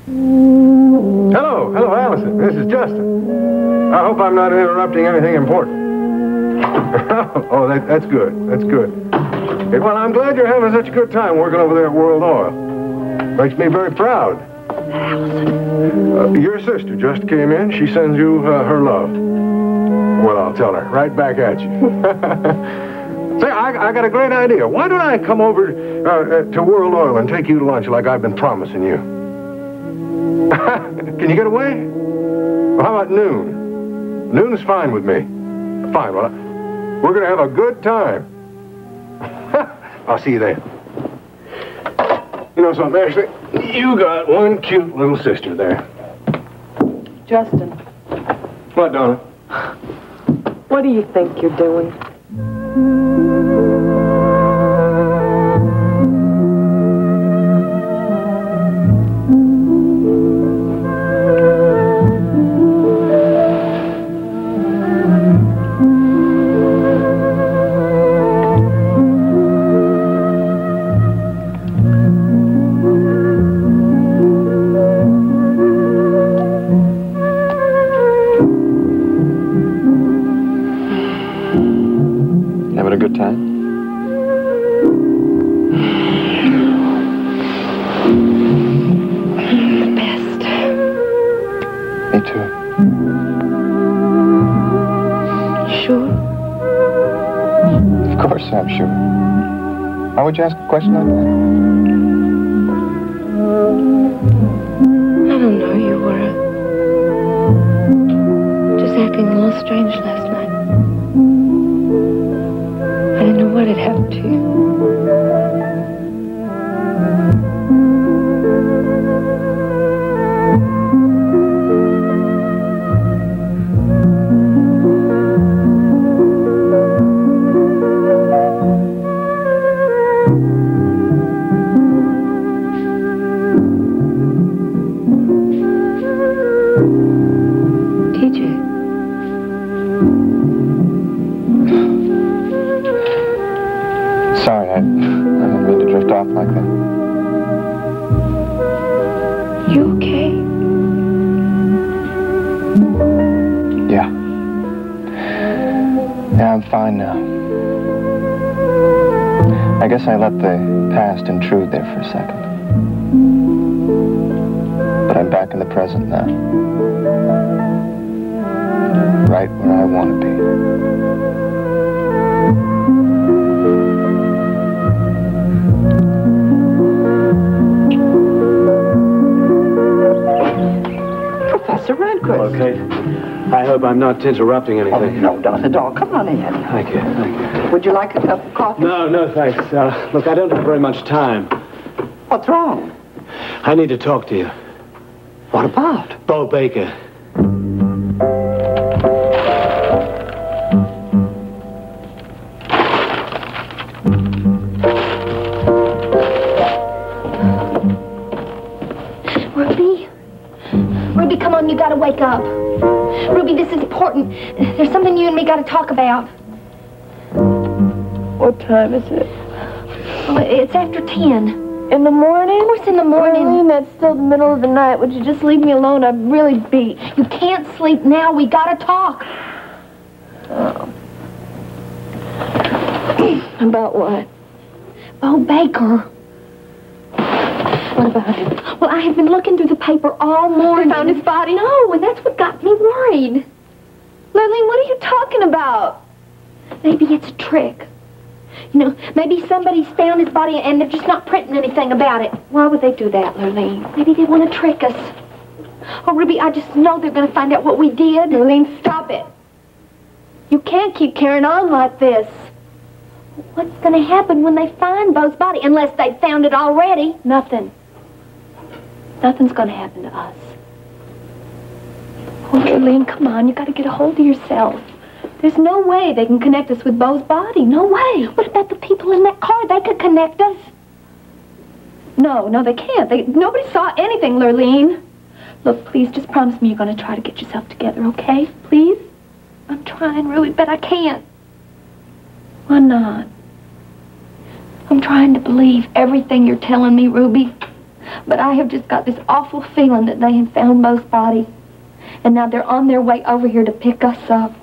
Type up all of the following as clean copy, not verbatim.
Hello, Allison. This is Justin. I hope I'm not interrupting anything important. Oh, that's good. That's good. Hey, well, I'm glad you're having such a good time working over there at World Oil. Makes me very proud. Allison. Your sister just came in. She sends you her love. Well, I'll tell her. Right back at you. Say, I got a great idea. Why don't I come over to World Oil and take you to lunch like I've been promising you? Can you get away? Well, how about noon? Noon is fine with me. Fine. Well, we're going to have a good time. I'll see you then. You know something, Ashley? You got one cute little sister there. Justin. What, Donna? What do you think you're doing? I'm sure. Why would you ask a question like that? I don't know. You were just acting a little strange last night. I didn't know what had happened to you. Sorry, I didn't mean to drift off like that. You okay? Yeah. Yeah, I'm fine now. I guess I let the past intrude there for a second. But I'm back in the present now. Right where I want to be. Professor Redquist. Okay. I hope I'm not interrupting anything. Oh, no, not at all. Come on in. Thank you. Would you like a cup of coffee? No, thanks. Look, I don't have very much time. What's wrong? I need to talk to you. What about? Bo Baker. Ruby, come on, you gotta wake up. Ruby, this is important. There's something you and me gotta talk about. What time is it? Oh, it's after 10. In the morning? Of course in the morning. Darlene, that's still the middle of the night. Would you just leave me alone? I'm really beat. You can't sleep now. We gotta talk. Oh. About what? Bo Baker. What about him? Well, I have been looking through the paper all morning. They found his body? No, and that's what got me worried. Lurleen, what are you talking about? Maybe it's a trick. You know, maybe somebody's found his body and they're just not printing anything about it. Why would they do that, Lurleen? Maybe they want to trick us. Oh, Ruby, I just know they're going to find out what we did. Lurleen, stop it. You can't keep carrying on like this. What's going to happen when they find Bo's body? Unless they found it already. Nothing. Nothing's going to happen to us. Oh, Lurleen, come on. You got to get a hold of yourself. There's no way they can connect us with Bo's body. No way. What about the people in that car? They could connect us. No, they can't. Nobody saw anything, Lurleen. Look, please, just promise me you're going to try to get yourself together, okay? Please? I'm trying, Ruby, but I can't. Why not? I'm trying to believe everything you're telling me, Ruby. But I have just got this awful feeling that they have found Mo's body. And now they're on their way over here to pick us up.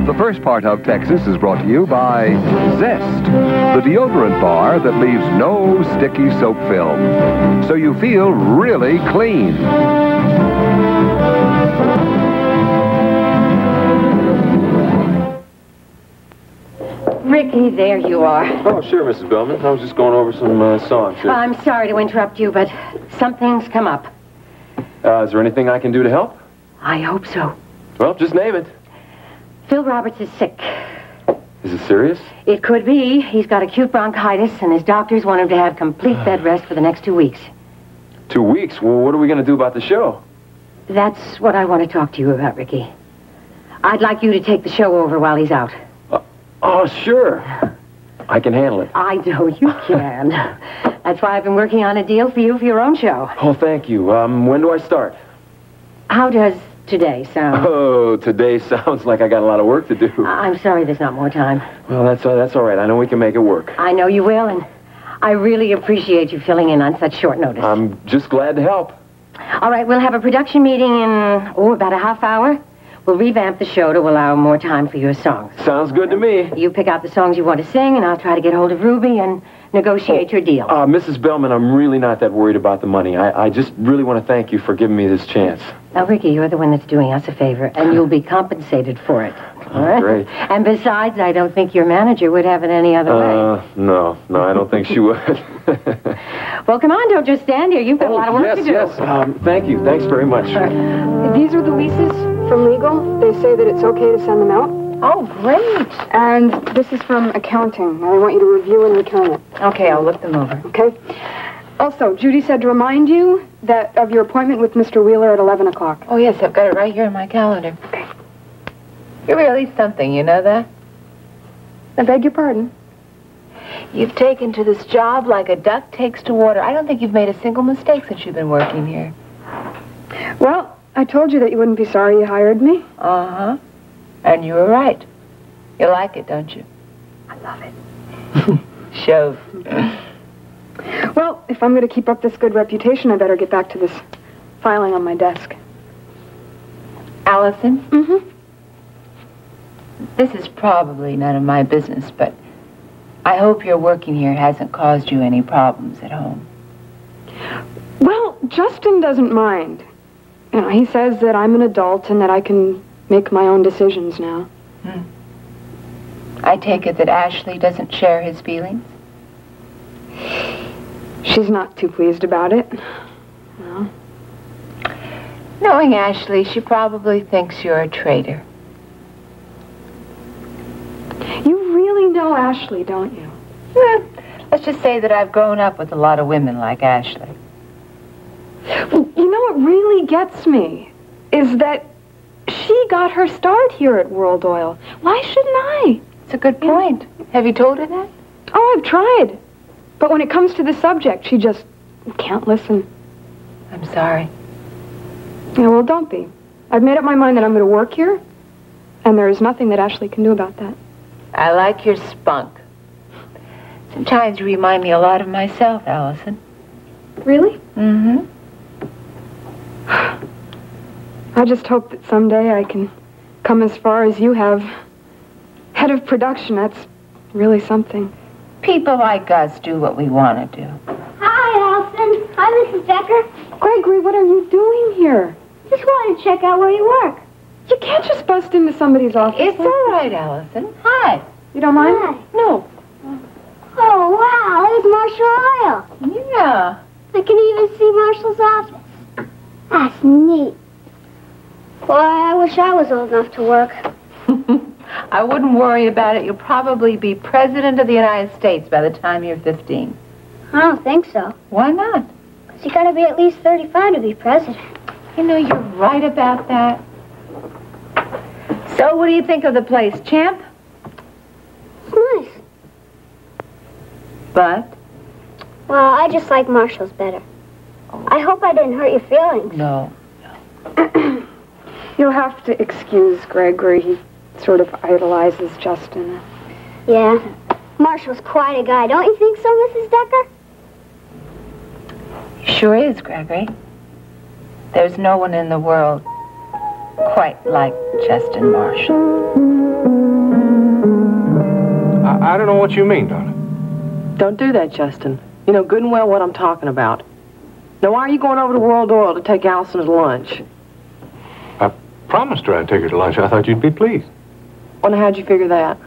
The first part of Texas is brought to you by Zest, the deodorant bar that leaves no sticky soap film, so you feel really clean. Ricky, there you are. Oh, sure, Mrs. Bellman. I was just going over some songs. Sure. I'm sorry to interrupt you, but something's come up. Is there anything I can do to help? I hope so. Well, just name it. Phil Roberts is sick. Is it serious? It could be. He's got acute bronchitis, and his doctors want him to have complete bed rest for the next 2 weeks. 2 weeks? Well, what are we going to do about the show? That's what I want to talk to you about, Ricky. I'd like you to take the show over while he's out. Oh, sure. I can handle it. I know you can. That's why I've been working on a deal for you for your own show. Oh, thank you. When do I start? How does today sound? Oh, today sounds like I got a lot of work to do. I'm sorry there's not more time. Well, that's all right. I know we can make it work. I know you will, and I really appreciate you filling in on such short notice. I'm just glad to help. All right, we'll have a production meeting in, about a half hour. We'll revamp the show to allow more time for your songs. Sounds good to me. You pick out the songs you want to sing, and I'll try to get hold of Ruby and negotiate your deal. Mrs. Bellman, I'm really not that worried about the money. I just really want to thank you for giving me this chance. Now, Ricky, you're the one that's doing us a favor, and you'll be compensated for it. All right? Great. And besides, I don't think your manager would have it any other way. No, I don't think she would. Well, come on, don't just stand here. You've got a lot of work to do. Yes. Thank you. Thanks very much. These are the leases from legal. They say that it's okay to send them out. Oh, great. And this is from accounting. Now, they want you to review and return it. Okay, I'll look them over. Okay? Also, Judy said to remind you that of your appointment with Mr. Wheeler at 11 o'clock. Oh, yes, I've got it right here in my calendar. Okay. You're really something, you know that? I beg your pardon? You've taken to this job like a duck takes to water. I don't think you've made a single mistake since you've been working here. Well, I told you that you wouldn't be sorry you hired me. Uh-huh. And you were right. You like it, don't you? I love it. Shows. Well, if I'm going to keep up this good reputation, I better get back to this filing on my desk. Allison? Mm-hmm. This is probably none of my business, but I hope your working here hasn't caused you any problems at home. Well, Justin doesn't mind. You know, he says that I'm an adult and that I can make my own decisions now. I take it that Ashley doesn't share his feelings? She's not too pleased about it. No. Knowing Ashley, she probably thinks you're a traitor. You really know Ashley, don't you? Well, let's just say that I've grown up with a lot of women like Ashley. Well, you know what really gets me is that she got her start here at World Oil. Why shouldn't I? It's a good point. Have you told her that? Oh, I've tried. But when it comes to the subject, she just can't listen. I'm sorry. Yeah, well, don't be. I've made up my mind that I'm going to work here, and there is nothing that Ashley can do about that. I like your spunk. Sometimes you remind me a lot of myself, Allison. Really? Mm-hmm. I just hope that someday I can come as far as you have. Head of production, that's really something. People like us do what we want to do. Hi, Allison. Hi, Mrs. Decker. Gregory, what are you doing here? Just wanted to check out where you work. You can't just bust into somebody's office. It's all right, Allison. Hi. You don't mind? Hi. No. Oh, wow. There's Marshall Oil. Yeah. I can even see Marshall's office. That's neat. Boy, I wish I was old enough to work. I wouldn't worry about it. You'll probably be president of the United States by the time you're 15. I don't think so. Why not? Because you gotta be at least 35 to be president. You know, you're right about that. So, what do you think of the place, Champ? It's nice. But? Well, I just like Marshall's better. I hope I didn't hurt your feelings. No. You'll have to excuse Gregory. He sort of idolizes Justin. Yeah. Marshall's quite a guy. Don't you think so, Mrs. Decker? Sure is, Gregory. There's no one in the world quite like Justin Marshall. I don't know what you mean, Donna. Don't do that, Justin. You know good and well what I'm talking about. Now, why are you going over to World Oil to take Allison to lunch? I promised her I'd take her to lunch. I thought you'd be pleased. Well, now, how'd you figure that?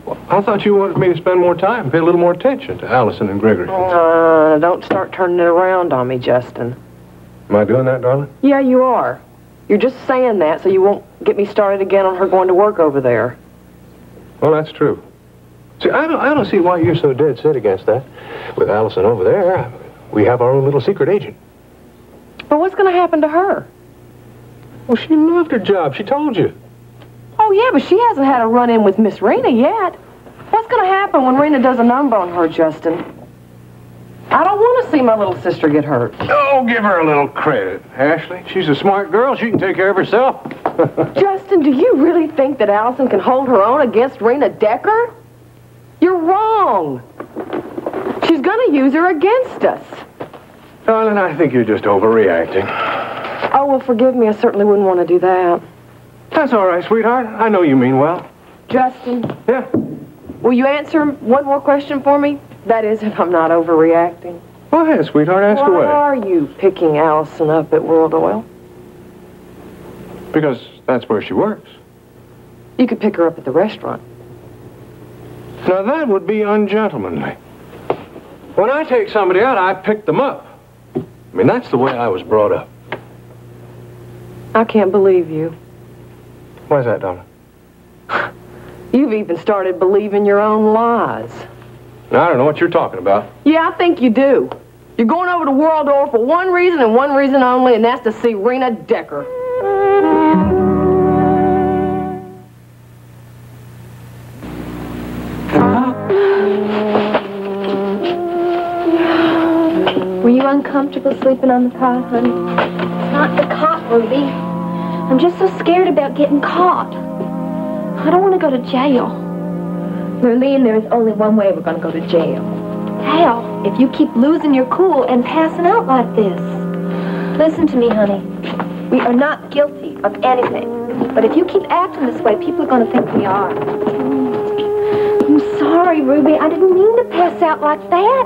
Well, I thought you wanted me to spend more time, pay a little more attention to Allison and Gregory. Don't start turning it around on me, Justin. Am I doing that, darling? Yeah, you are. You're just saying that so you won't get me started again on her going to work over there. Well, that's true. See, I don't see why you're so dead set against that. With Allison over there, we have our own little secret agent. But what's going to happen to her? Well, she loved her job. She told you. Oh, yeah, but she hasn't had a run-in with Miss Rena yet. What's going to happen when Rena does a number on her, Justin? I don't want to see my little sister get hurt. Oh, give her a little credit, Ashley. She's a smart girl. She can take care of herself. Justin, do you really think that Allison can hold her own against Rena Decker? You're wrong. She's going to use her against us. Darling, I think you're just overreacting. Oh, well, forgive me. I certainly wouldn't want to do that. That's all right, sweetheart. I know you mean well. Justin? Yeah? Will you answer one more question for me? That is, if I'm not overreacting. Go ahead, sweetheart. Ask away. Why are you picking Allison up at World Oil? Because that's where she works. You could pick her up at the restaurant. Now, that would be ungentlemanly. When I take somebody out, I pick them up. I mean, that's the way I was brought up. I can't believe you. Why's that, Donna? You've even started believing your own lies. Now, I don't know what you're talking about. Yeah, I think you do. You're going over to World Oil for one reason and one reason only, and that's to see Rena Decker. Were you uncomfortable sleeping on the cot, honey? It's not the cot, Ruby. I'm just so scared about getting caught. I don't want to go to jail. Lurleen, there is only one way we're going to go to jail. How? If you keep losing your cool and passing out like this. Listen to me, honey. We are not guilty of anything. But if you keep acting this way, people are going to think we are. I'm sorry, Ruby. I didn't mean to pass out like that.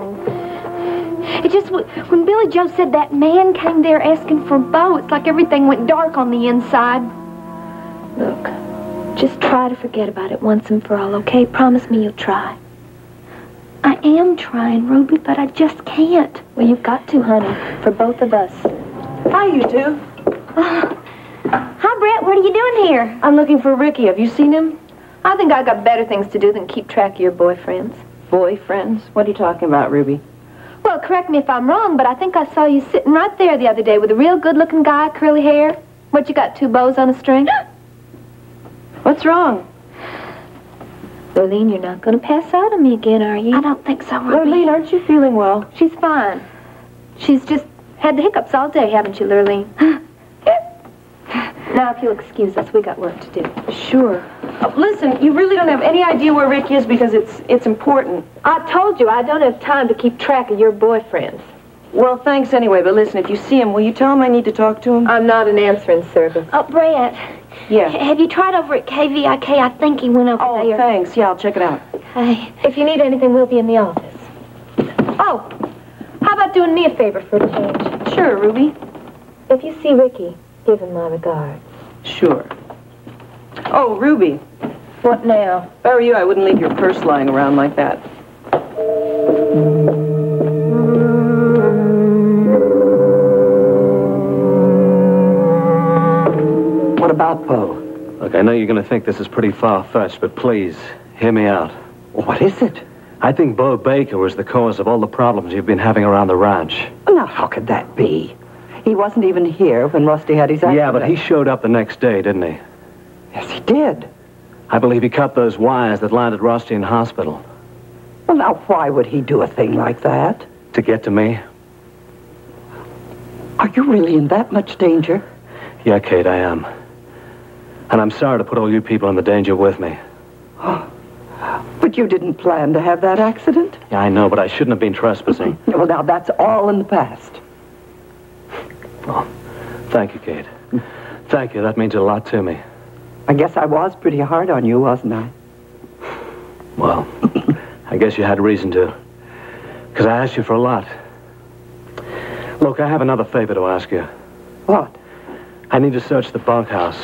It just, when Billy Joe said that man came there asking for Bo, it's like everything went dark on the inside. Look, just try to forget about it once and for all, okay? Promise me you'll try. I am trying, Ruby, but I just can't. Well, you've got to, honey, for both of us. Hi, you two. Hi, Brett. What are you doing here? I'm looking for Ricky. Have you seen him? I think I got better things to do than keep track of your boyfriends. Boyfriends? What are you talking about, Ruby? Well, correct me if I'm wrong, but I think I saw you sitting right there the other day with a real good-looking guy, curly hair. What, you got 2 bows on a string? What's wrong? Lurleen, you're not going to pass out on me again, are you? I don't think so, Ruby. Lurleen, aren't you feeling well? She's fine. She's just had the hiccups all day, haven't you, Lurleen? Now, if you'll excuse us, we got work to do. Sure. Listen, you really don't have any idea where Rick is because it's important. I told you I don't have time to keep track of your boyfriends. Well, thanks anyway, but listen, if you see him, will you tell him I need to talk to him? I'm not an answering service. Oh, Brett, Yeah. Have you tried over at KVIK? I think he went over there. Oh, thanks. Yeah, I'll check it out. Hey, if you need anything, we'll be in the office. Oh, how about doing me a favor for a change? Sure, Ruby. If you see Ricky, give him my regards. Sure. Oh, Ruby. What now? If I were you, I wouldn't leave your purse lying around like that. What about Poe? Look, I know you're going to think this is pretty far-fetched, but please, hear me out. What is it? I think Bo Baker was the cause of all the problems you've been having around the ranch. Now, how could that be? He wasn't even here when Rusty had his accident. Yeah, but he showed up the next day, didn't he? Yes, he did. I believe he cut those wires that landed Rusty in hospital. Well, now, why would he do a thing like that? To get to me? Are you really in that much danger? Yeah, Kate, I am. And I'm sorry to put all you people in the danger with me. But you didn't plan to have that accident? Yeah, I know, but I shouldn't have been trespassing. Well, now, that's all in the past. Well, thank you, Kate. Thank you. That means a lot to me. I guess I was pretty hard on you, wasn't I? Well, I guess you had reason to. Because I asked you for a lot. Look, I have another favor to ask you. What? I need to search the bunkhouse.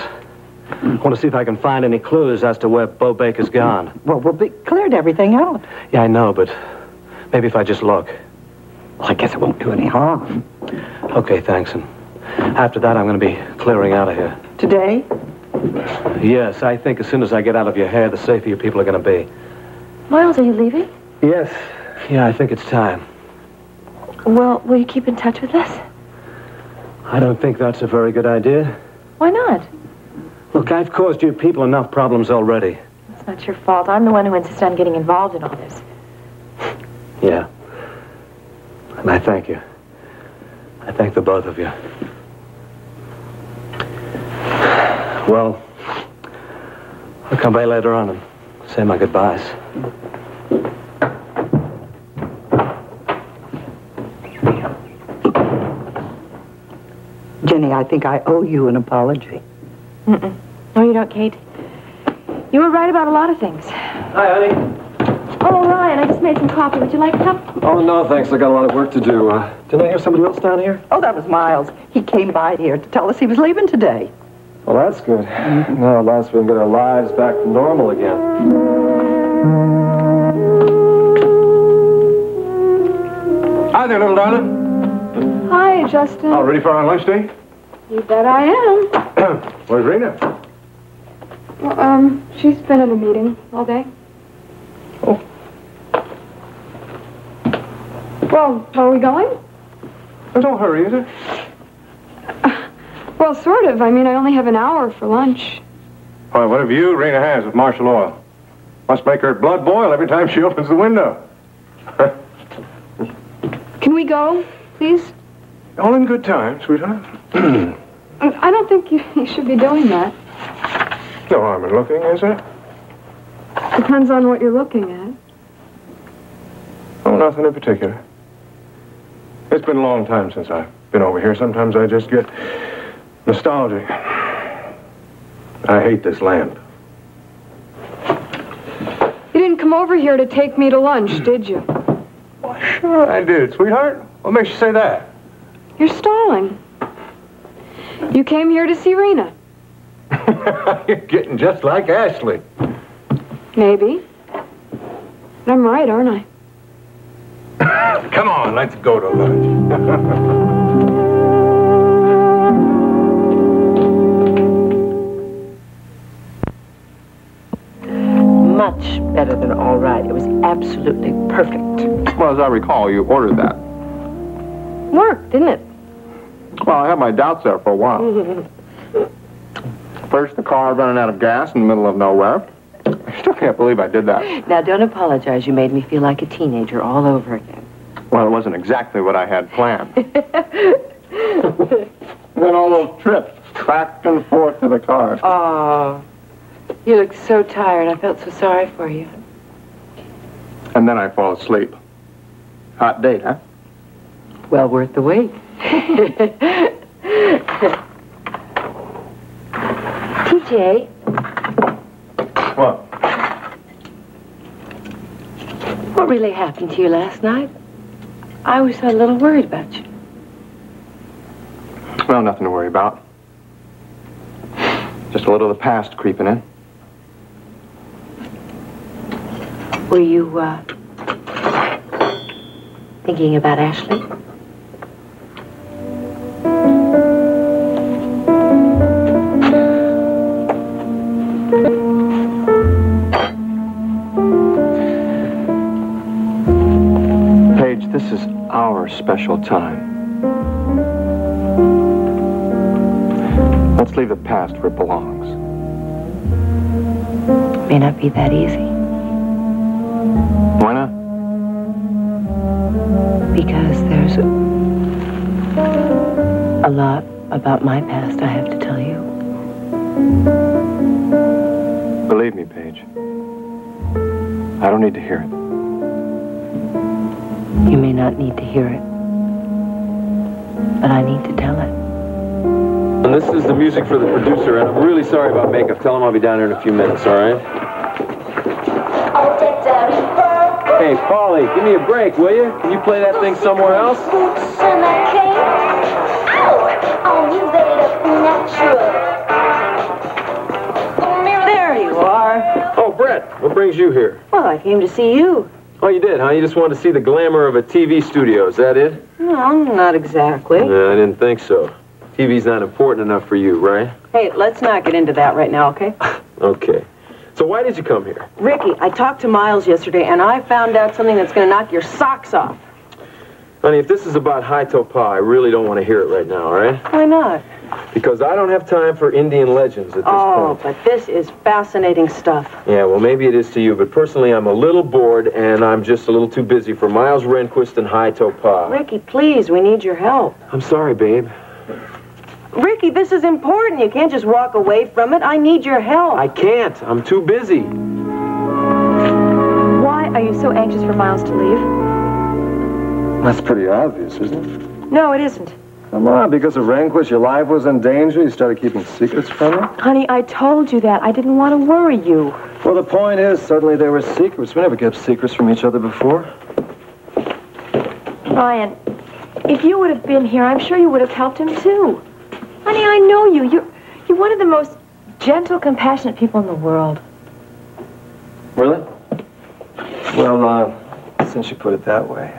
I want to see if I can find any clues as to where Bo Baker's gone. Well, we'll cleared everything out. Yeah, I know, but maybe if I just look. Well, I guess it won't do any harm. Okay, thanks. And after that, I'm going to be clearing out of here. Today? Yes, I think as soon as I get out of your hair, the safer you people are going to be. Miles, are you leaving? Yes. Yeah, I think it's time. Well, will you keep in touch with us? I don't think that's a very good idea. Why not? Look, I've caused you people enough problems already. It's not your fault. I'm the one who insisted on getting involved in all this. Yeah. And I thank you. I thank the both of you. Well, I'll come by later on and say my goodbyes. Jenny, I think I owe you an apology. Mm-mm. No, you don't, Kate. You were right about a lot of things. Hi, honey. Oh, Ryan, I just made some coffee. Would you like a cup? Oh, no, thanks. I got a lot of work to do. Didn't I hear somebody else down here? Oh, that was Miles. He came by here to tell us he was leaving today. Well, that's good. Now, at last we can get our lives back to normal again. Hi there, little darling. Hi, Justin. All ready for our lunch day? You bet I am. Where's Rena? Well, she's been at a meeting all day. Oh. Well, are we going? There's no hurry, is there? Well, sort of. I mean, I only have an hour for lunch. Why, what have you, Rena has with Marshall Oil? Must make her blood boil every time she opens the window. Can we go, please? All in good time, sweetheart. I don't think you should be doing that. No harm in looking, is there? Depends on what you're looking at. Oh, nothing in particular. It's been a long time since I've been over here. Sometimes I just get nostalgic. I hate this land. You didn't come over here to take me to lunch, did you? Why, sure I did, sweetheart. What makes you say that? You're stalling. You came here to see Rena. You're getting just like Ashley. Maybe. But I'm right, aren't I? Come on, let's go to lunch. Much better than all right. It was absolutely perfect. Well, as I recall, you ordered that. Worked, didn't it? Well, I had my doubts there for a while. First, the car running out of gas in the middle of nowhere. I still can't believe I did that. Now, don't apologize. You made me feel like a teenager all over again. Well, it wasn't exactly what I had planned. Then all those trips back and forth to the car. Oh, you look so tired. I felt so sorry for you. And then I fall asleep. Hot date, huh? Well worth the wait. Tea Jay. What? What really happened to you last night? I was a little worried about you. Well, nothing to worry about. Just a little of the past creeping in. Were you, thinking about Ashley? Paige, this is our special time. Let's leave the past where it belongs. May not be that easy. Why not? Because there's a lot about my past I have to tell you. Believe me, Paige. I don't need to hear it. You may not need to hear it, but I need to tell it. And this is the music for the producer, and I'm really sorry about makeup. Tell him I'll be down here in a few minutes, all right? Hey, Paulie, give me a break, will you? Can you play that thing somewhere else? There you are. Oh, Brett, what brings you here? Well, I came to see you. Oh, you did, huh? You just wanted to see the glamour of a TV studio, is that it? No, not exactly. No, I didn't think so. TV's not important enough for you, right? Hey, let's not get into that right now, okay? Okay. So why did you come here? Ricky, I talked to Miles yesterday, and I found out something that's going to knock your socks off. Honey, if this is about High Topa, I really don't want to hear it right now, all right? Why not? Because I don't have time for Indian legends at this Oh, point. but this is fascinating stuff. Yeah, well, maybe it is to you, but personally, I'm a little bored, and I'm just a little too busy for Miles Rehnquist and High Topa. Ricky, please, we need your help. I'm sorry, babe. Ricky, this is important. You can't just walk away from it. I need your help. I can't. I'm too busy. Why are you so anxious for Miles to leave? That's pretty obvious, isn't it? No, it isn't. Come on, because of Rehnquist, your life was in danger. You started keeping secrets from her? Honey, I told you that. I didn't want to worry you. Well, the point is, suddenly there were secrets. We never kept secrets from each other before. Ryan, if you would have been here, I'm sure you would have helped him, too. Honey, I know you. You're one of the most gentle, compassionate people in the world. Really? Well, since you put it that way.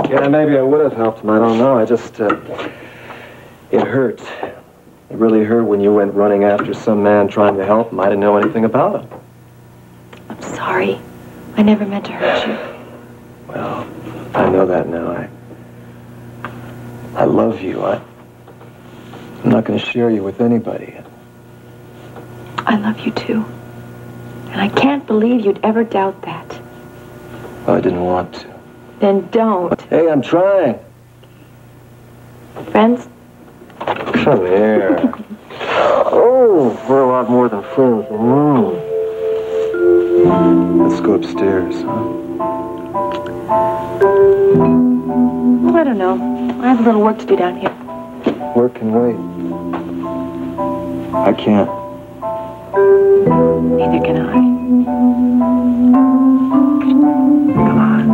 Yeah, maybe I would have helped him. I don't know. I just, it hurt. It really hurt when you went running after some man trying to help him. I didn't know anything about him. I'm sorry. I never meant to hurt you. Well, I know that now. I love you. I'm not going to share you with anybody. I love you, too. And I can't believe you'd ever doubt that. Well, I didn't want to. Then don't. Hey, I'm trying. Friends? Come here. Oh, we're a lot more than friends. Let's go upstairs, huh? Well, I don't know. I have a little work to do down here. Work can wait. I can't. Neither can I. Come on.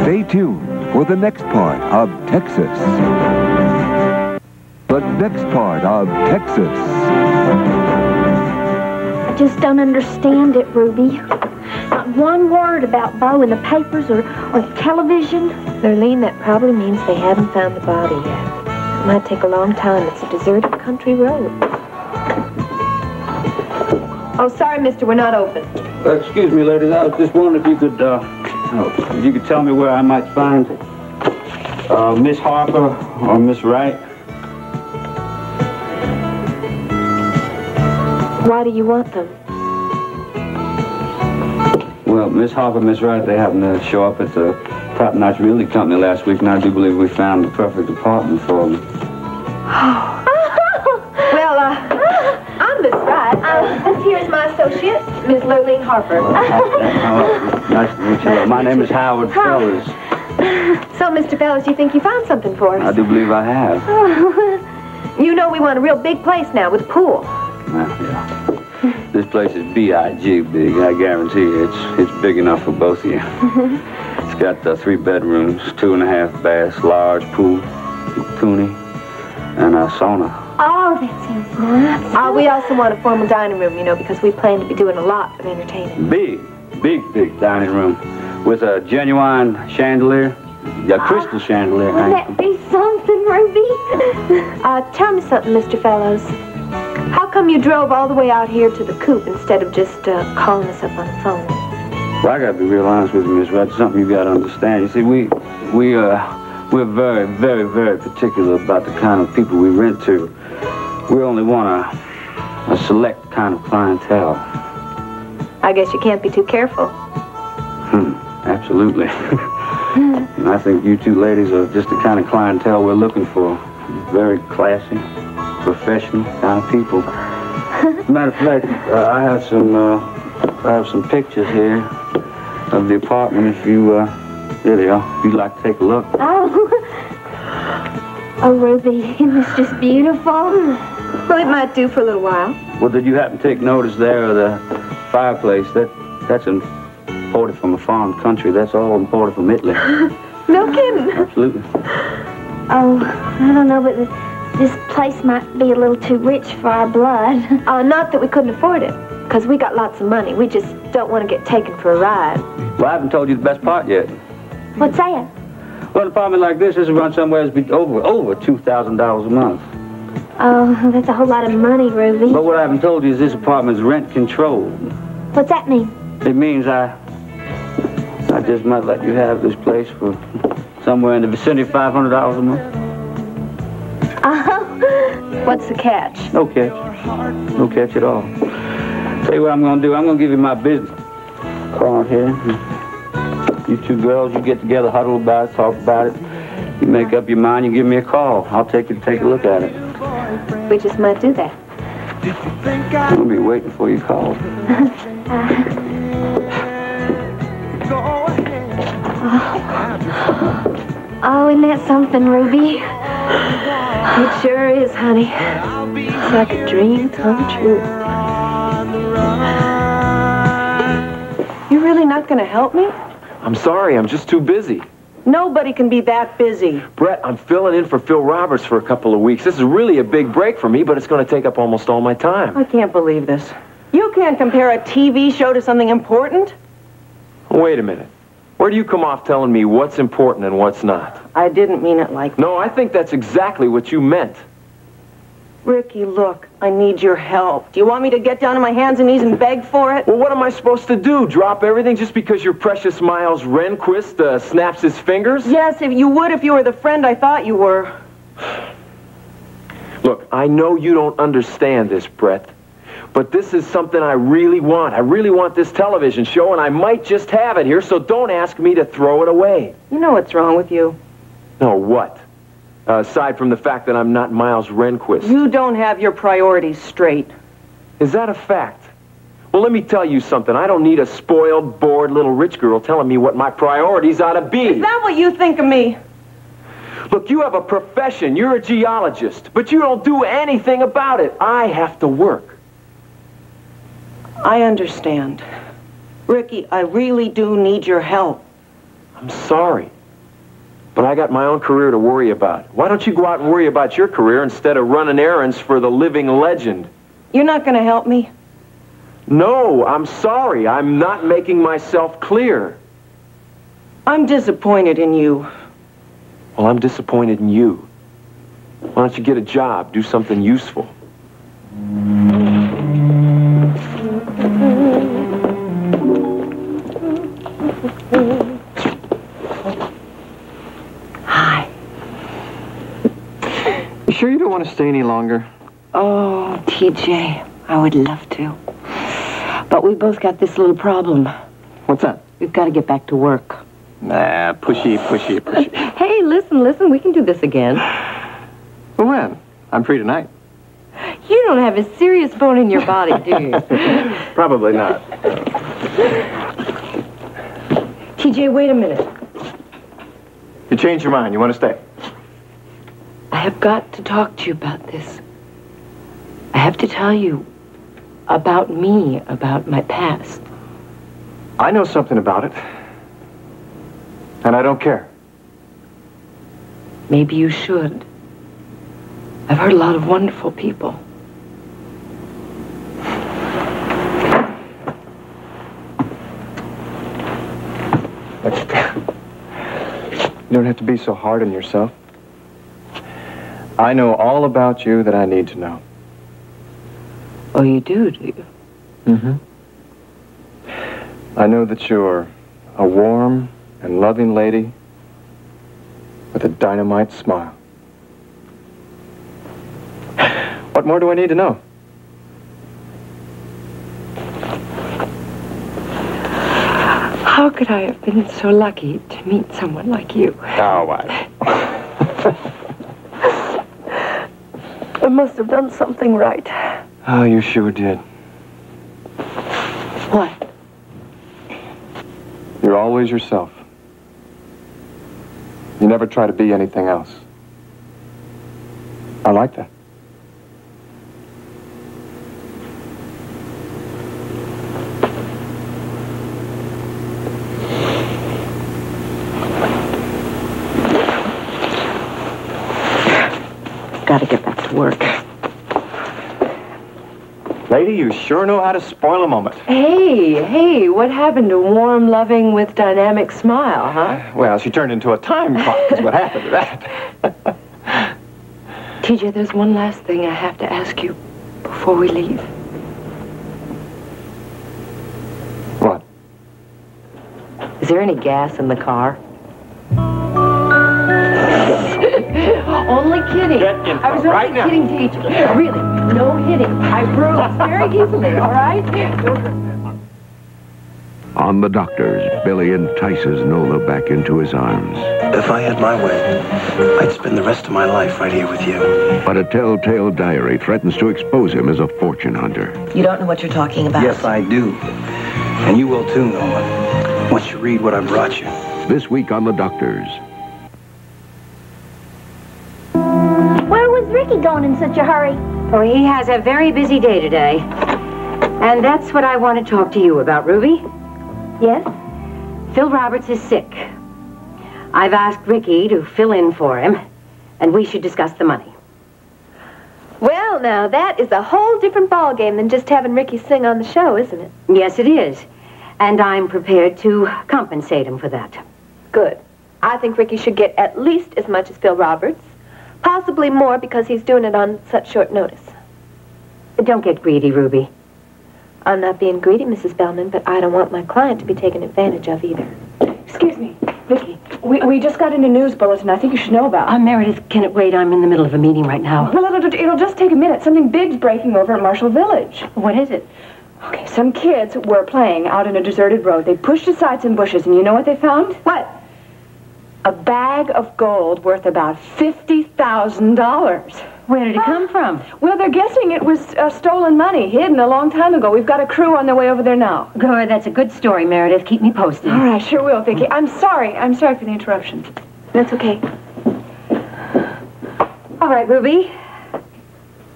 Stay tuned for the next part of Texas. The next part of Texas. I just don't understand it, Ruby. Not one word about Bo in the papers or the television. Lurleen, that probably means they haven't found the body yet. Might take a long time. It's a deserted country road. Oh, sorry, mister, we're not open. Excuse me, ladies. I was just wondering if you could, if you could tell me where I might find Miss Harper or Miss Wright. Why do you want them? Well, Miss Harper, Miss Wright, they happened to show up at the top-notch realty company last week, and I do believe we found the perfect apartment for them. Well, I'm Miss Wright. This here is my associate, Miss Lurleen Harper. Nice to meet you. My name is Howard Fellows. So, Mr. Fellows, you think you found something for us? I do believe I have. You know we want a real big place now with a pool. Yeah. This place is B.I.G. big. I guarantee you it's big enough for both of you. It's got 3 bedrooms, 2.5 baths, large pool, jacuzzi, and a sauna. Oh, that sounds nice. We also want a formal dining room, you know, because we plan to be doing a lot of entertaining. Big dining room with a genuine chandelier, a crystal chandelier. Wouldn't that be something, Ruby? Tell me something, Mr. Fellows. How come you drove all the way out here to the coop instead of just calling us up on the phone? Well, I gotta be real honest with you, Miss Wright. Something you gotta understand. You see, we're very, very, very particular about the kind of people we rent to. We only want a select kind of clientele. I guess you can't be too careful. Absolutely. And I think you two ladies are just the kind of clientele we're looking for. Very classy, professional kind of people. Matter of fact, I have some pictures here of the apartment. If you, there they are. If you'd like to take a look. Oh, Ruby, isn't this just beautiful? Well, it might do for a little while. Well, did you happen to take notice there of the fireplace? That's imported from a foreign country. That's all imported from Italy. No kidding. Absolutely. Oh, I don't know, but this place might be a little too rich for our blood. Not that we couldn't afford it, because we got lots of money. We just don't want to get taken for a ride. Well, I haven't told you the best part yet. What's that? Well, an apartment like this will run somewhere to be over $2,000 a month. Oh, that's a whole lot of money, Ruby. But what I haven't told you is this apartment's rent controlled. What's that mean? It means I just might let you have this place for somewhere in the vicinity of $500 a month. What's the catch? No catch. No catch at all. Tell you what I'm going to do. I'm going to give you my business card here. You two girls, you get together, huddle about it, talk about it. You make up your mind, you give me a call. I'll take a look at it. We just might do that. I'll be waiting for your call. Oh, isn't that something, Ruby? It sure is, honey. It's like a dream come true. You're really not going to help me? I'm sorry, I'm just too busy. Nobody can be that busy. Brett, I'm filling in for Phil Roberts for a couple of weeks. This is really a big break for me, but it's going to take up almost all my time. I can't believe this. You can't compare a TV show to something important? Wait a minute. Where do you come off telling me what's important and what's not? I didn't mean it like that. No, I think that's exactly what you meant. Ricky, look, I need your help. Do you want me to get down on my hands and knees and beg for it? Well, what am I supposed to do? Drop everything just because your precious Miles Rehnquist snaps his fingers? Yes, if you would if you were the friend I thought you were. Look, I know you don't understand this, Brett, but this is something I really want. I really want this television show, and I might just have it here, so don't ask me to throw it away. You know what's wrong with you. No, what? Aside from the fact that I'm not Miles Rehnquist. You don't have your priorities straight. Is that a fact? Well, let me tell you something. I don't need a spoiled, bored little rich girl telling me what my priorities ought to be. Is that what you think of me? Look, you have a profession. You're a geologist, but you don't do anything about it. I have to work. I understand. Ricky, I really do need your help. I'm sorry, but I got my own career to worry about. Why don't you go out and worry about your career instead of running errands for the living legend? You're not going to help me? No, I'm sorry. I'm not making myself clear. I'm disappointed in you. Well, I'm disappointed in you. Why don't you get a job, do something useful? Hi. You sure you don't want to stay any longer? Oh, TJ, I would love to. But we both got this little problem. What's that? We've got to get back to work. Nah, pushy. Hey, listen, we can do this again. Well, when? I'm free tonight. You don't have a serious bone in your body, do you? Probably not. TJ, wait a minute. You changed your mind. You want to stay? I have got to talk to you about this. I have to tell you about me, about my past. I know something about it. And I don't care. Maybe you should. I've heard a lot of wonderful people. You don't have to be so hard on yourself. I know all about you that I need to know. Oh, you do you? Mm-hmm. I know that you're a warm and loving lady with a dynamite smile. What more do I need to know? How could I have been so lucky to meet someone like you? Oh, what? I must have done something right. Oh, you sure did. What? You're always yourself. You never try to be anything else. I like that. Gotta get back to work. Lady, you sure know how to spoil a moment. Hey, what happened to warm, loving with dynamic smile, huh? Well, she turned into a time clock is what happened to that. TJ, there's one last thing I have to ask you before we leave. What? Is there any gas in the car? Only kidding. Get in I was right only now. kidding, teacher. Really, no hitting. I bruise very easily, all right? On the Doctors, Billy entices Nola back into his arms. If I had my way, I'd spend the rest of my life right here with you. But a telltale diary threatens to expose him as a fortune hunter. You don't know what you're talking about. Yes, I do. And you will too, Nola. Once you read what I brought you. This week on The Doctors. Where was Ricky going in such a hurry? Oh, he has a very busy day today. And that's what I want to talk to you about, Ruby. Yes? Phil Roberts is sick. I've asked Ricky to fill in for him, and we should discuss the money. Well, now, that is a whole different ballgame than just having Ricky sing on the show, isn't it? Yes, it is. And I'm prepared to compensate him for that. Good. I think Ricky should get at least as much as Phil Roberts. Possibly more because he's doing it on such short notice. Don't get greedy, Ruby. I'm not being greedy, Mrs. Bellman, but I don't want my client to be taken advantage of either. Excuse me, Vicky. We just got in a news bulletin I think you should know about. Meredith, can it wait? I'm in the middle of a meeting right now. Well, it'll just take a minute. Something big's breaking over at Marshall Village. What is it? Okay, some kids were playing out in a deserted road. They pushed aside some bushes, and you know what they found? What? A bag of gold worth about $50,000. Where did it come from? Well, they're guessing it was stolen money, hidden a long time ago. We've got a crew on their way over there now. Good, that's a good story, Meredith. Keep me posted. All right, sure will, Vicky. I'm sorry for the interruption. That's okay. All right, Ruby.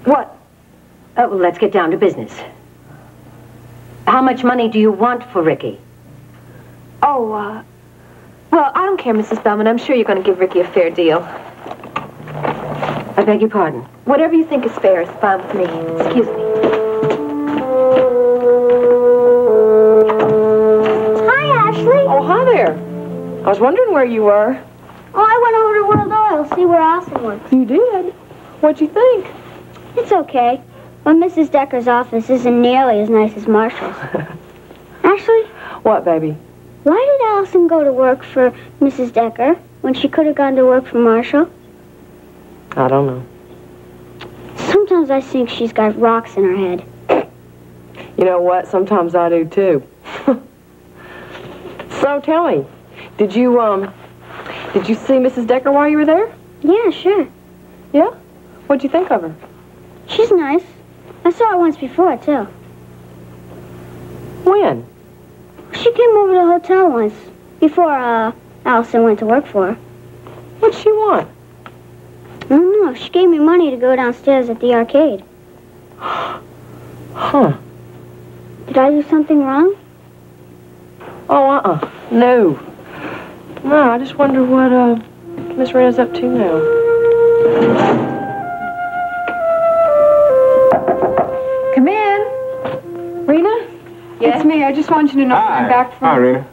What? Oh, well, let's get down to business. How much money do you want for Ricky? Oh, well, I don't care, Mrs. Bellman. I'm sure you're going to give Ricky a fair deal. I beg your pardon? Whatever you think is fair is fine with me. Excuse me. Hi, Ashley. Oh, hi there. I was wondering where you were. Oh, I went over to World Oil to see where Allison was. You did? What'd you think? It's okay. But Mrs. Decker's office isn't nearly as nice as Marshall's. Ashley? What, baby? Why did Allison go to work for Mrs. Decker when she could have gone to work for Marshall? I don't know. Sometimes I think she's got rocks in her head. You know what? Sometimes I do, too. So, tell me, did you see Mrs. Decker while you were there? Yeah, sure. Yeah? What'd you think of her? She's nice. I saw her once before, too. When? She came over to the hotel once, before, Allison went to work for her. What'd she want? I don't know. She gave me money to go downstairs at the arcade. Huh. Did I do something wrong? Oh, no. No, I just wonder what, Miss Rena's up to now. Come in. Rena? Yes? It's me. I just want you to know that I'm back from Hi, Rena.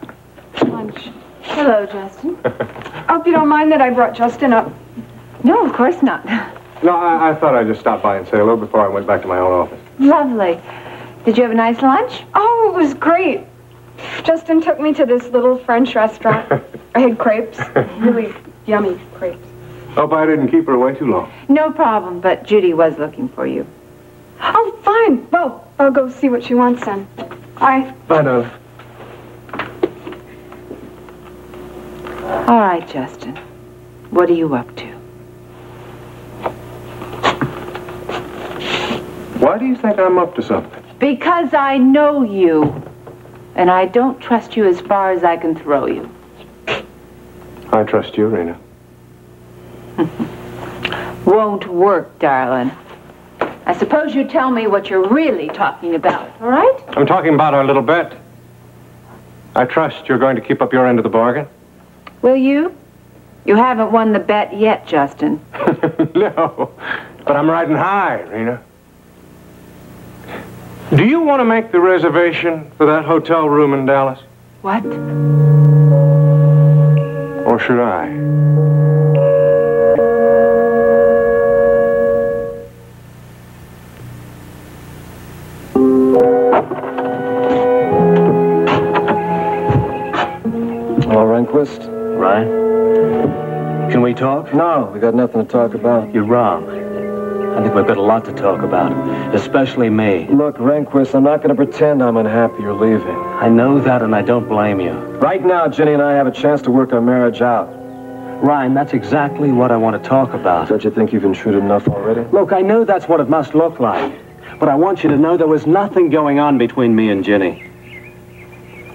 lunch. Hello, Justin. I hope you don't mind that I brought Justin up. No, of course not. No, I thought I'd just stop by and say hello before I went back to my own office. Lovely. Did you have a nice lunch? Oh, it was great. Justin took me to this little French restaurant. I had crepes. Really yummy crepes. Hope I didn't keep her away too long. No problem, but Judy was looking for you. Oh, fine. Well, I'll go see what she wants then. Bye. Bye, darling. All right, Justin. What are you up to? Why do you think I'm up to something? Because I know you. And I don't trust you as far as I can throw you. I trust you, Rena. Won't work, darling. I suppose you tell me what you're really talking about, all right? I'm talking about our little bet. I trust you're going to keep up your end of the bargain. Will you? You haven't won the bet yet, Justin. No, but I'm riding high, Rena. Do you want to make the reservation for that hotel room in Dallas? What? Or should I? Hello, Rehnquist. Ryan? Can we talk? No, we got nothing to talk about. You're wrong. I think we've got a lot to talk about, especially me. Look, Rehnquist, I'm not going to pretend I'm unhappy you're leaving. I know that, and I don't blame you. Right now, Jenny and I have a chance to work our marriage out. Ryan, that's exactly what I want to talk about. Don't you think you've intruded enough already? Look, I know that's what it must look like. But I want you to know there was nothing going on between me and Ginny.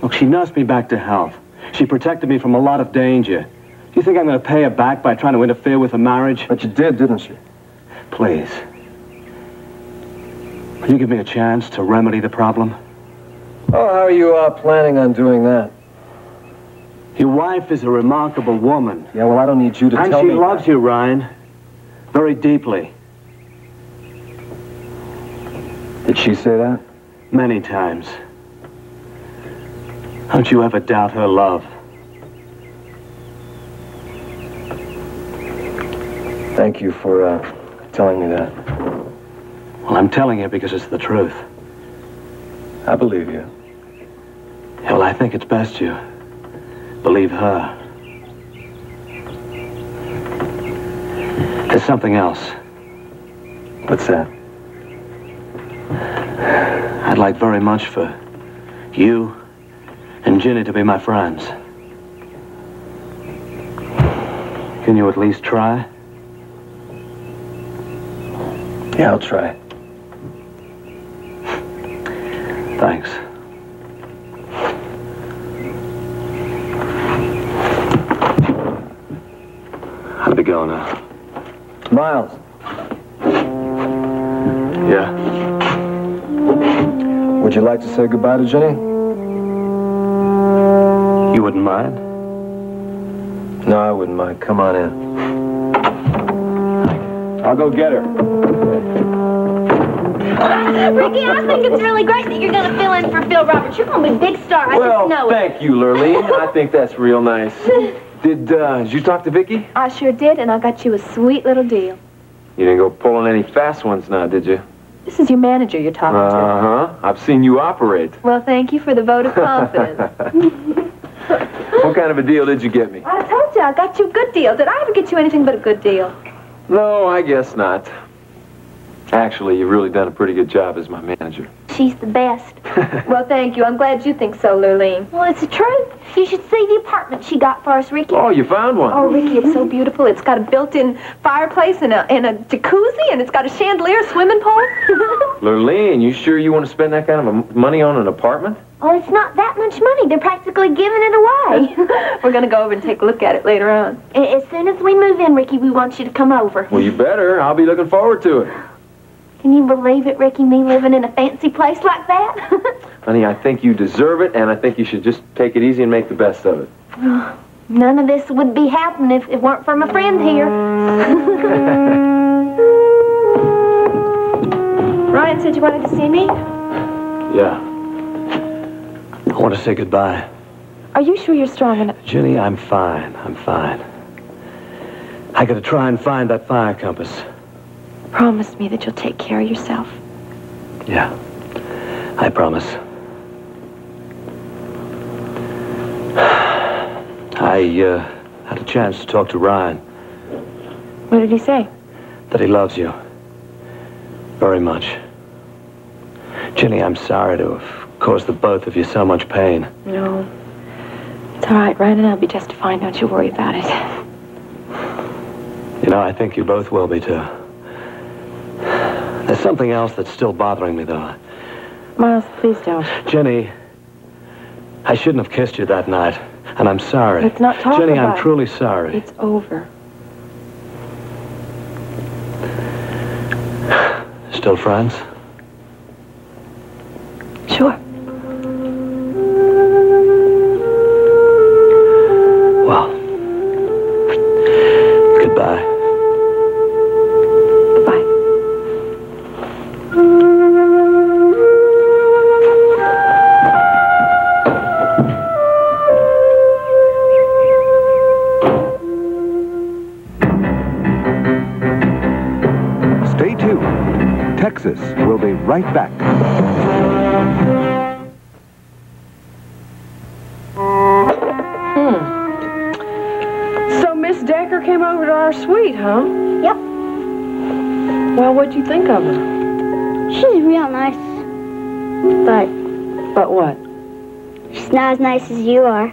Look, she nursed me back to health. She protected me from a lot of danger. Do you think I'm going to pay her back by trying to interfere with a marriage? But you did, didn't you? Please. Will you give me a chance to remedy the problem? Oh, how are you planning on doing that? Your wife is a remarkable woman. Yeah, well, I don't need you to tell me. And she loves you, Ryan. Very deeply. Did she say that? Many times. Don't you ever doubt her love. Thank you for telling me that. Well, I'm telling you because it's the truth. I believe you. Yeah, well, I think it's best you believe her. There's something else. What's that? I'd like very much for you and Ginny to be my friends. Can you at least try? Yeah, I'll try. Thanks. How'd it go now? Miles. Yeah? Would you like to say goodbye to Jenny? You wouldn't mind? No, I wouldn't mind. Come on in. I'll go get her. Ricky, I think it's really great that you're going to fill in for Phil Roberts. You're going to be a big star. I just know it. Thank you, Lurleen. I think that's real nice. Did you talk to Vicky? I sure did, and I got you a sweet little deal. You didn't go pulling any fast ones now, did you? This is your manager you're talking to. Uh-huh. I've seen you operate. Well, thank you for the vote of confidence. What kind of a deal did you get me? I told you I got you a good deal. Did I ever get you anything but a good deal? No, I guess not. Actually, you've really done a pretty good job as my manager. She's the best. Well, thank you. I'm glad you think so, Lurleen. Well, it's the truth. You should see the apartment she got for us, Ricky. Oh, you found one? Oh, Ricky, it's so beautiful. It's got a built-in fireplace and a jacuzzi, and it's got a chandelier, swimming pool. Lurleen, you sure you want to spend that kind of money on an apartment? Oh, it's not that much money. They're practically giving it away. We're going to go over and take a look at it later on. As soon as we move in, Ricky, we want you to come over. Well, you better. I'll be looking forward to it. Can you believe it, Ricky, me living in a fancy place like that? Honey, I think you deserve it, and I think you should just take it easy and make the best of it. None of this would be happening if it weren't for my friend here. Ryan said you wanted to see me? Yeah. I want to say goodbye. Are you sure you're strong enough? Ginny, I'm fine. I'm fine. I gotta try and find that fire compass. Promise me that you'll take care of yourself. Yeah, I promise. I had a chance to talk to Ryan. What did he say? That he loves you. Very much. Ginny, I'm sorry to have caused the both of you so much pain. No. It's all right. Ryan and I'll be just fine. Don't you worry about it. You know, I think you both will be, too. There's something else that's still bothering me, though. Miles, please don't. Jenny, I shouldn't have kissed you that night, and I'm sorry. Let's not talk Jenny, about I'm truly sorry. It's over. Still friends? Sure. Well, goodbye. Stay tuned. Texas will be right back. So Miss Decker came over to our suite, huh? Yep. Well, what'd you think of her? She's real nice. But what? She's not as nice as you are.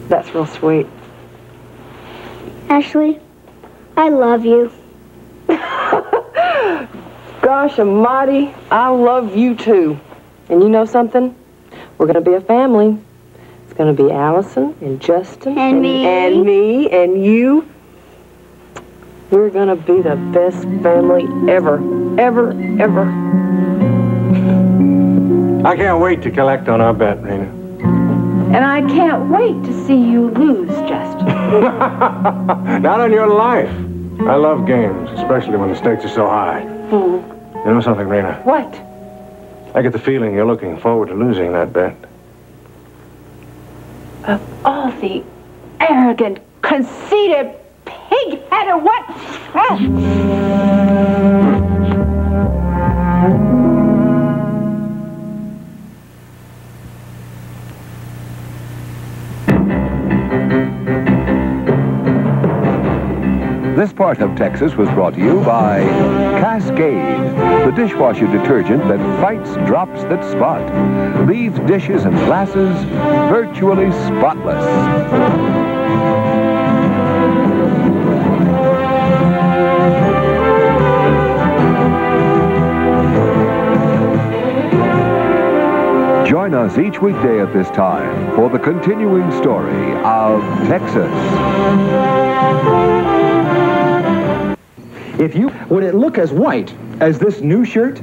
That's real sweet. Ashley, I love you. Gosh almighty, I love you too. And you know something? We're going to be a family. It's going to be Allison and Justin and me and you. We're going to be the best family ever, ever, ever. I can't wait to collect on our bet, Rena. And I can't wait to see you lose, Justin. Not on your life. I love games, especially when the stakes are so high. You know something, Rena? What? I get the feeling you're looking forward to losing that bet. Of all the arrogant, conceited, pig-headed what? This part of Texas was brought to you by Cascade, the dishwasher detergent that fights drops that spot, leaves dishes and glasses virtually spotless. Join us each weekday at this time for the continuing story of Texas. Would it look as white as this new shirt?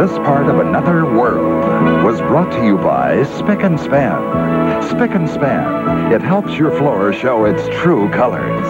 This part of Another World was brought to you by Spick and Span. Spick and Span. It helps your floor show its true colors.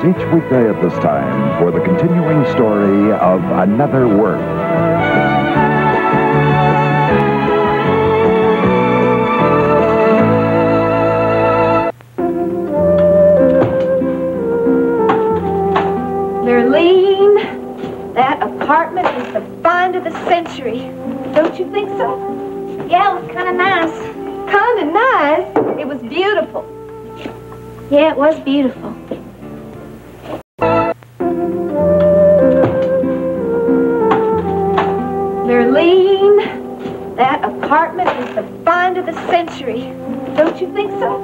Each weekday at this time for the continuing story of Another World. Lurleen, that apartment is the find of the century. Don't you think so? Yeah, it was kind of nice. Kind of nice? It was beautiful. Yeah, it was beautiful. Lurleen, that apartment is the find of the century. Don't you think so?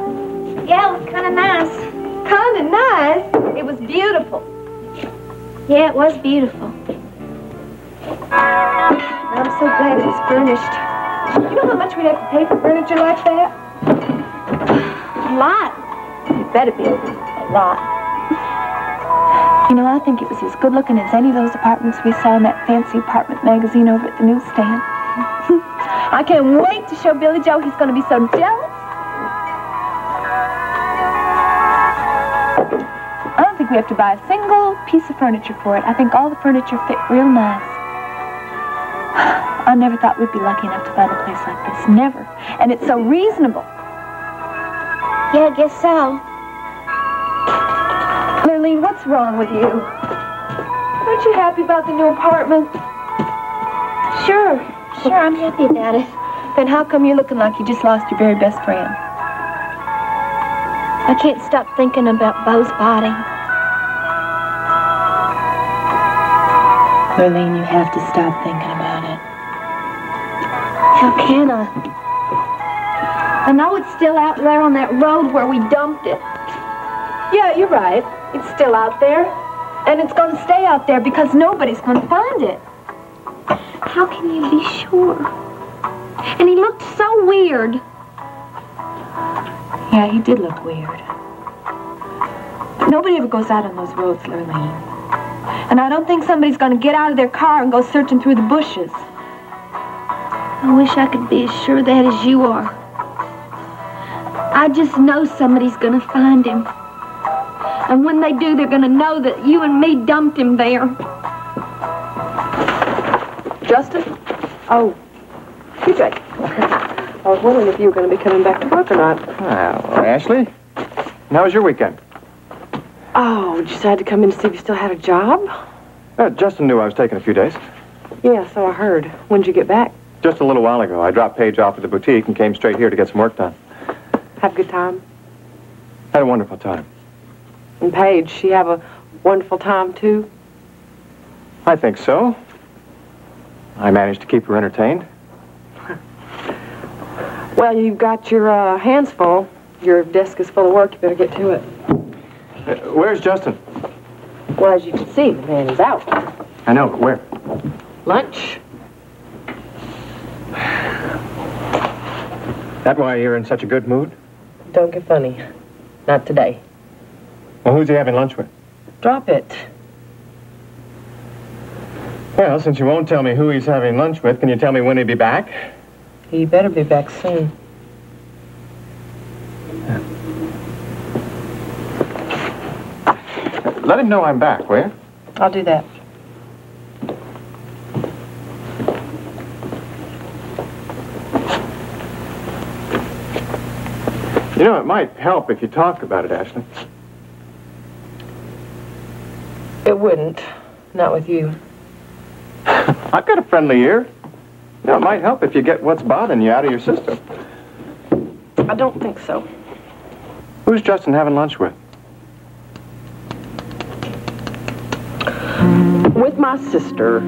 Yeah, it was kind of nice. Kind of nice? It was beautiful. Yeah, it was beautiful. I'm so glad it's furnished. You know how much we'd have to pay for furniture like that? A lot. It better be a lot. You know, I think it was as good looking as any of those apartments we saw in that fancy apartment magazine over at the newsstand. I can't wait to show Billy Joe. He's going to be so jealous. I don't think we have to buy a single piece of furniture for it. I think all the furniture fit real nice. I never thought we'd be lucky enough to find a place like this. Never. And it's so reasonable. Yeah, I guess so. Lurleen, what's wrong with you? Aren't you happy about the new apartment? Sure, I'm happy about it. Then how come you're looking like you just lost your very best friend? I can't stop thinking about Beau's body. Lurleen, you have to stop thinking about it. How can I? I know it's still out there on that road where we dumped it. Yeah, you're right. It's still out there. And it's going to stay out there because nobody's going to find it. How can you be sure? And he looked so weird. Yeah, he did look weird. But nobody ever goes out on those roads, Lurleen. And I don't think somebody's going to get out of their car and go searching through the bushes. I wish I could be as sure of that as you are. I just know somebody's going to find him. And when they do, they're going to know that you and me dumped him there. Justin? Oh, TJ. I was wondering if you were going to be coming back to work or not. Well, Ashley, how was your weekend? Oh, did you decide to come in to see if you still had a job? Justin knew I was taking a few days. Yeah, so I heard. When did you get back? Just a little while ago. I dropped Paige off at the boutique and came straight here to get some work done. Have a good time? Had a wonderful time. And Paige, she have a wonderful time, too? I think so. I managed to keep her entertained. Well, you've got your hands full. Your desk is full of work. You better get to it. Where's Justin? Well, as you can see, the man is out. I know, but where? Lunch. That why you're in such a good mood? Don't get funny. Not today. Well, who's he having lunch with? Drop it. Well, since you won't tell me who he's having lunch with, can you tell me when he'll be back? He better be back soon. Let him know I'm back, will you? I'll do that. You know, it might help if you talk about it, Ashley. It wouldn't. Not with you. I've got a friendly ear. You know, it might help if you get what's bothering you out of your system. I don't think so. Who's Justin having lunch with? With my sister.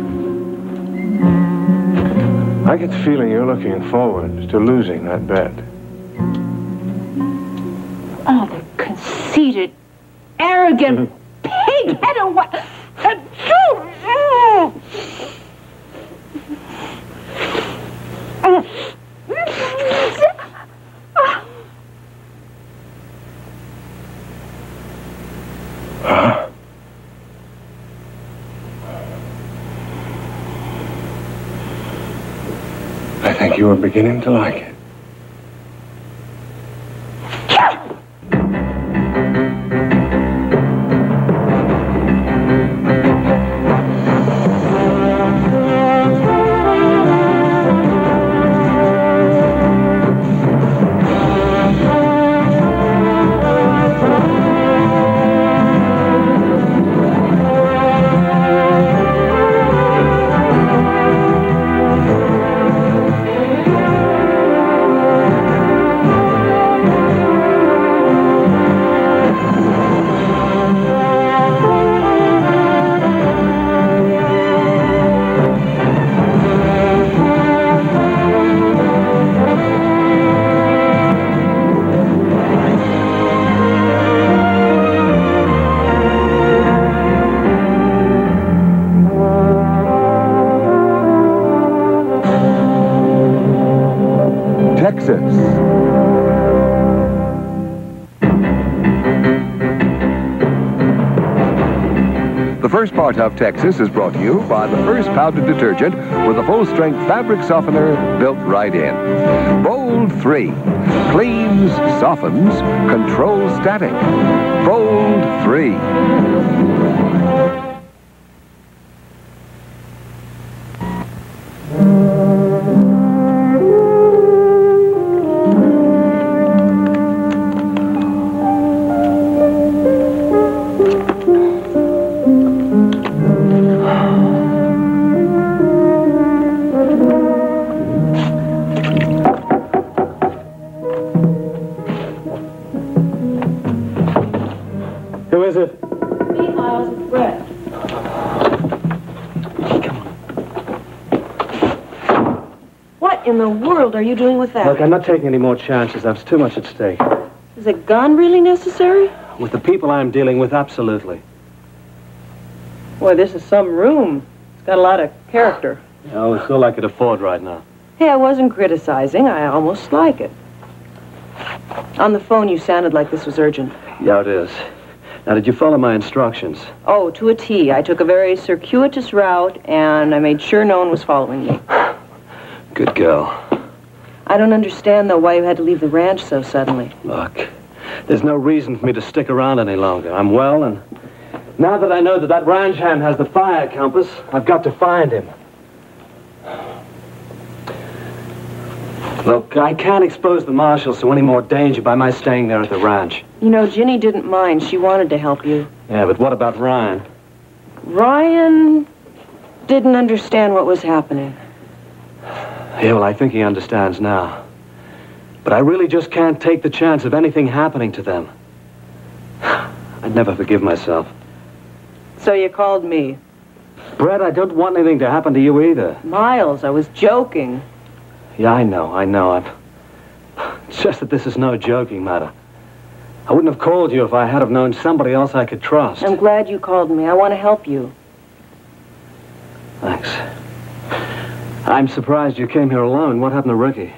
I get the feeling you're looking forward to losing that bet. Oh, the conceited, arrogant, pig-headed what? I think you were beginning to like it. The first part of Texas is brought to you by the first powdered detergent with a full-strength fabric softener built right in. Bold 3. Cleans, softens, controls static. Bold 3. Who is it? Me, Miles, it's Brett. What in the world are you doing with that? Look, I'm not taking any more chances. There's too much at stake. Is a gun really necessary? With the people I'm dealing with, absolutely. Boy, this is some room. It's got a lot of character. Oh, it's all I could afford right now. Hey, I wasn't criticizing. I almost like it. On the phone, you sounded like this was urgent. Yeah, it is. Now, did you follow my instructions? Oh, to a T. I took a very circuitous route, and I made sure no one was following me. Good girl. I don't understand, though, why you had to leave the ranch so suddenly. Look, there's no reason for me to stick around any longer. I'm well, and now that I know that ranch hand has the fire compass, I've got to find him. Look, I can't expose the marshals to any more danger by my staying there at the ranch. You know, Ginny didn't mind. She wanted to help you. Yeah, but what about Ryan? Ryan didn't understand what was happening. Yeah, well, I think he understands now. But I really just can't take the chance of anything happening to them. I'd never forgive myself. So you called me. Brett, I don't want anything to happen to you either. Miles, I was joking. Yeah, I know. It's just that this is no joking matter. I wouldn't have called you if I had have known somebody else I could trust. I'm glad you called me. I want to help you. Thanks. I'm surprised you came here alone. What happened to Ricky?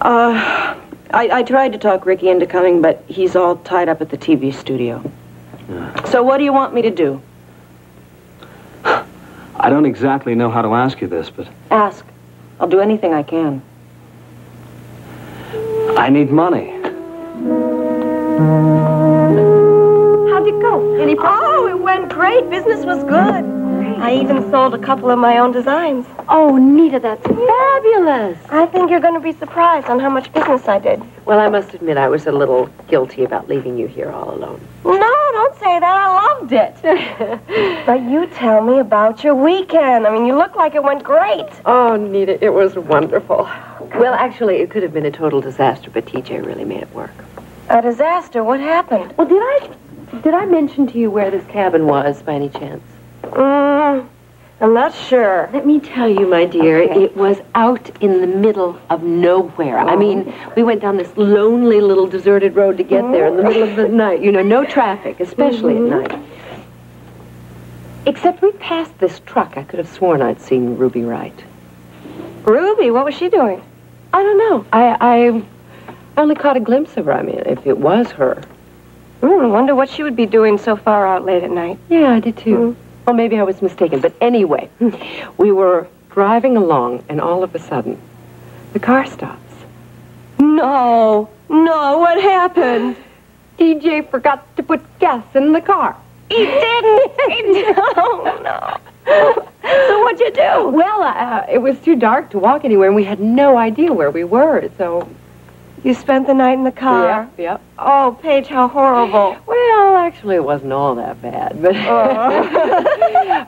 I tried to talk Ricky into coming, but he's all tied up at the TV studio. Yeah. So what do you want me to do? I don't exactly know how to ask you this, but... Ask. I'll do anything I can. I need money. How'd it go? Any problems? Oh, it went great. Business was good. I even sold a couple of my own designs. Oh, Nita, that's fabulous. I think you're going to be surprised on how much business I did. Well, I must admit I was a little guilty about leaving you here all alone. No, don't say that. I loved it. But you tell me about your weekend. I mean, you look like it went great. Oh, Nita, it was wonderful. Well, actually, it could have been a total disaster, but TJ really made it work. A disaster? What happened? Well, did I mention to you where this cabin was, by any chance? I'm not sure. Let me tell you, my dear, it was out in the middle of nowhere. I mean, we went down this lonely little deserted road to get there in the middle of the night. You know, no traffic, especially at night. Except we passed this truck. I could have sworn I'd seen Ruby Wright. Ruby? What was she doing? I don't know. I only caught a glimpse of her. I mean, if it was her. I wonder what she would be doing so far out late at night. Yeah, I did too. Well, maybe I was mistaken. But anyway, we were driving along, and all of a sudden, the car stops. No, what happened? TJ forgot to put gas in the car. He didn't. No. So what'd you do? Well, it was too dark to walk anywhere, and we had no idea where we were, so... You spent the night in the car? Yep. Oh, Paige, how horrible. Well, actually, it wasn't all that bad, but...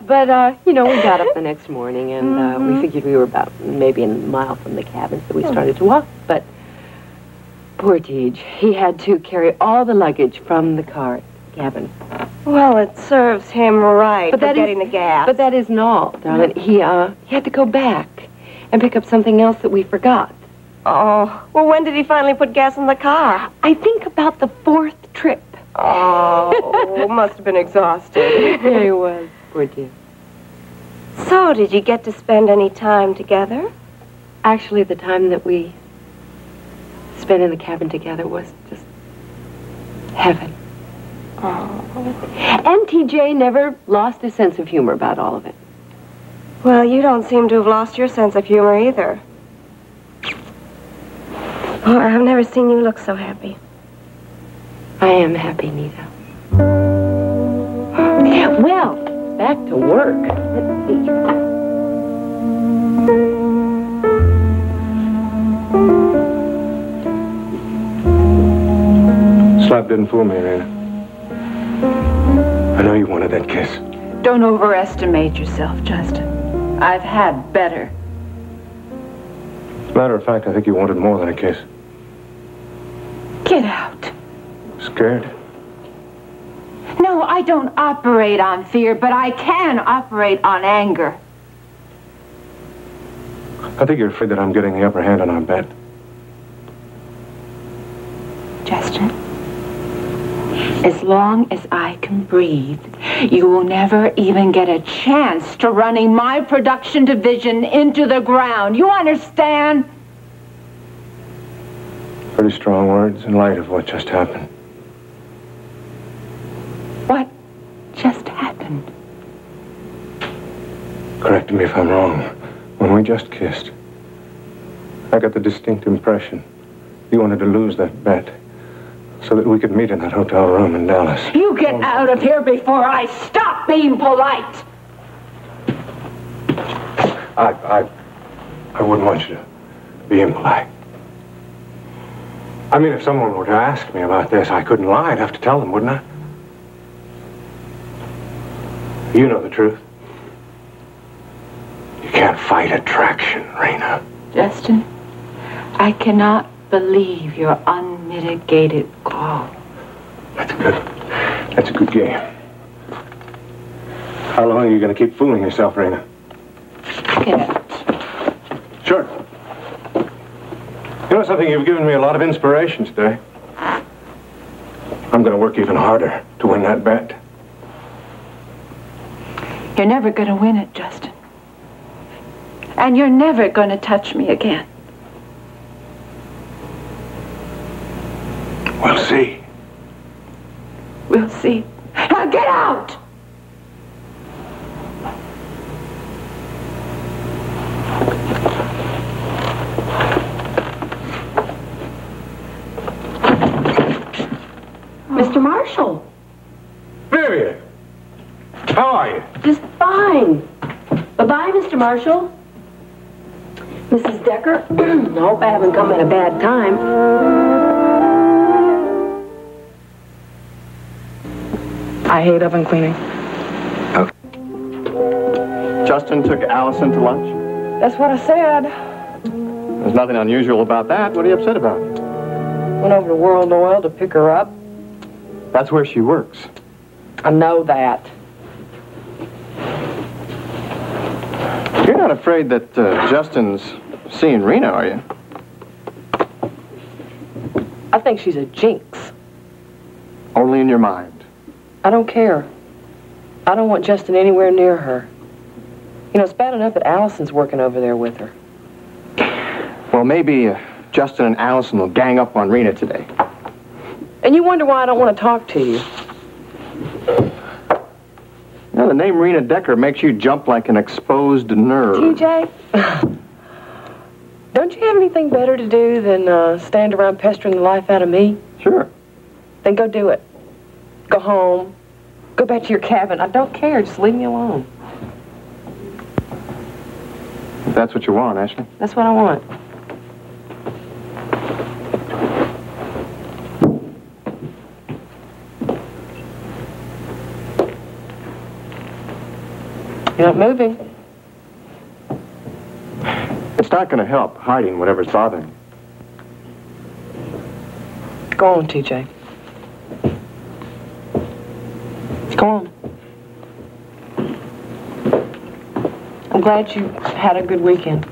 But, you know, we got up the next morning, and we figured we were about maybe a mile from the cabin, so we started to walk, but... Poor Tej, he had to carry all the luggage from the car cabin. Well, it serves him right for getting the gas. But that isn't all, darling. He had to go back and pick up something else that we forgot. Oh, well, when did he finally put gas in the car? I think about the 4th trip. Oh, must have been exhausted. Yeah, he was. Poor dear. So, did you get to spend any time together? Actually, the time that we spent in the cabin together was just heaven. Oh. And TJ never lost his sense of humor about all of it. Well, you don't seem to have lost your sense of humor either. Oh, I've never seen you look so happy. I am happy, Nita. Well, back to work. Let's see. Slap didn't fool me, Rena. I know you wanted that kiss. Don't overestimate yourself, Justin. I've had better. As a matter of fact, I think you wanted more than a kiss. Get out. Scared? No, I don't operate on fear, but I can operate on anger. I think you're afraid that I'm getting the upper hand on our bet. Justin, as long as I can breathe, you will never even get a chance to running my production division into the ground. You understand? Pretty strong words in light of what just happened. happened? Correct me if I'm wrong. When we just kissed, I got the distinct impression you wanted to lose that bet so that we could meet in that hotel room in Dallas. You get out of here before I stop being polite! I wouldn't want you to be impolite. I mean, if someone were to ask me about this, I couldn't lie. I'd have to tell them, wouldn't I? You know the truth. You can't fight attraction, Raina. Justin, I cannot believe your unmitigated gall. That's a good game. How long are you going to keep fooling yourself, Raina? Get out. Sure. You know something? You've given me a lot of inspiration today. I'm going to work even harder to win that bet. You're never going to win it, Justin. And you're never going to touch me again. We'll see. We'll see. Now get out! Mr. Marshall. Vivian! How are you? Just fine. Bye-bye, Mr. Marshall. Mrs. Decker, I hope I haven't come at a bad time. I hate oven cleaning. Justin took Allison to lunch? That's what I said. There's nothing unusual about that. What are you upset about? Went over to World Oil to pick her up. That's where she works. I know that. You're not afraid that Justin's seeing Rena, are you? I think she's a jinx. Only in your mind. I don't care. I don't want Justin anywhere near her. You know, it's bad enough that Allison's working over there with her. Well, maybe Justin and Allison will gang up on Rena today. And you wonder why I don't want to talk to you. You know, the name Rena Decker makes you jump like an exposed nerve. TJ, don't you have anything better to do than stand around pestering the life out of me? Sure. Then go do it. Go home. Go back to your cabin. I don't care. Just leave me alone. If that's what you want, Ashley. That's what I want. You're not moving. It's not going to help hiding whatever's bothering you. Go on, TJ. Go on. I'm glad you had a good weekend.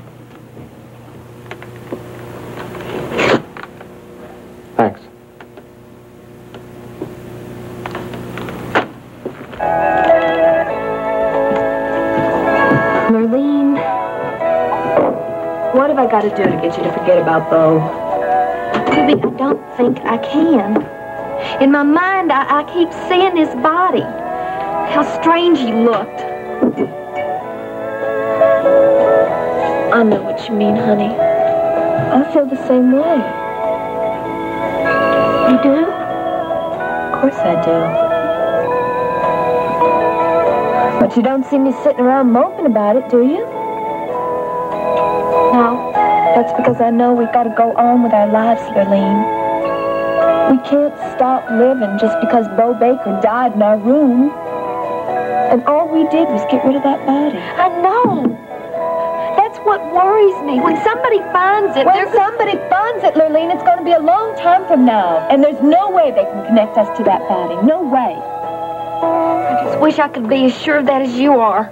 Thanks. Merlene, what have I got to do to get you to forget about Bo? Ruby, I don't think I can. In my mind, I keep seeing his body. How strange he looked. I know what you mean, honey. I feel the same way. You do? Of course I do. But you don't see me sitting around moping about it, do you? No. That's because I know we've got to go on with our lives, Lurleen. We can't stop living just because Bo Baker died in our room. And all we did was get rid of that body. I know. That's what worries me. When somebody finds it, Lurleen, it's going to be a long time from now. And there's no way they can connect us to that body. No way. I just wish I could be as sure of that as you are.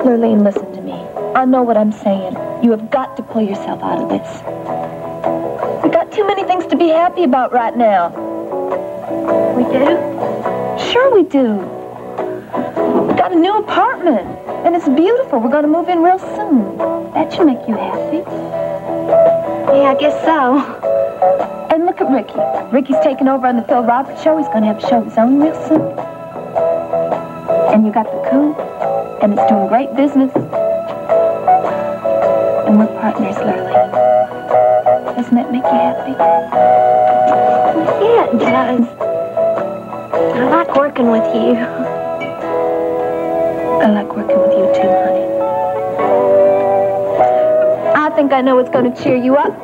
Lurleen, listen to me. I know what I'm saying. You have got to pull yourself out of this. We've got too many things to be happy about right now. We do? Sure we do. We got a new apartment, and it's beautiful. We're going to move in real soon. That should make you happy. Yeah, I guess so. And look at Ricky. Ricky's taking over on the Phil Roberts show. He's going to have a show of his own real soon. And you got the coup, and it's doing great business. And we're partners, Lurleen. Doesn't that make you happy? Yeah, it does. I like working with you. I like working with you too, honey. I think I know what's going to cheer you up.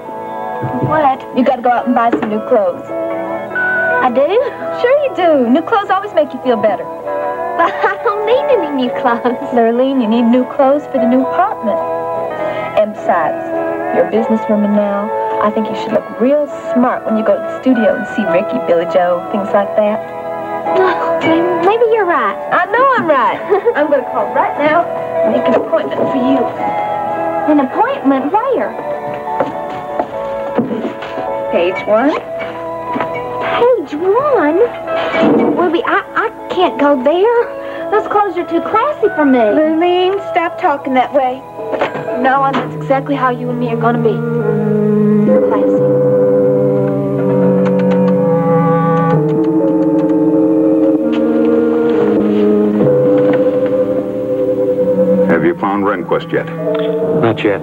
What? You got to go out and buy some new clothes. I do? Sure you do. New clothes always make you feel better. But I don't need any new clothes. Lurleen, you need new clothes for the new apartment. And besides, you're a businesswoman now. I think you should look real smart when you go to the studio and see Ricky, Billy Joe, things like that. Maybe you're right. I know I'm right. I'm going to call right now and make an appointment for you. An appointment? Where? Page 1. Page 1? Ruby, I can't go there. Those clothes are too classy for me. Lurleen, stop talking that way. No, and that's exactly how you and me are going to be. Classy. Have you found Rehnquist yet? Not yet.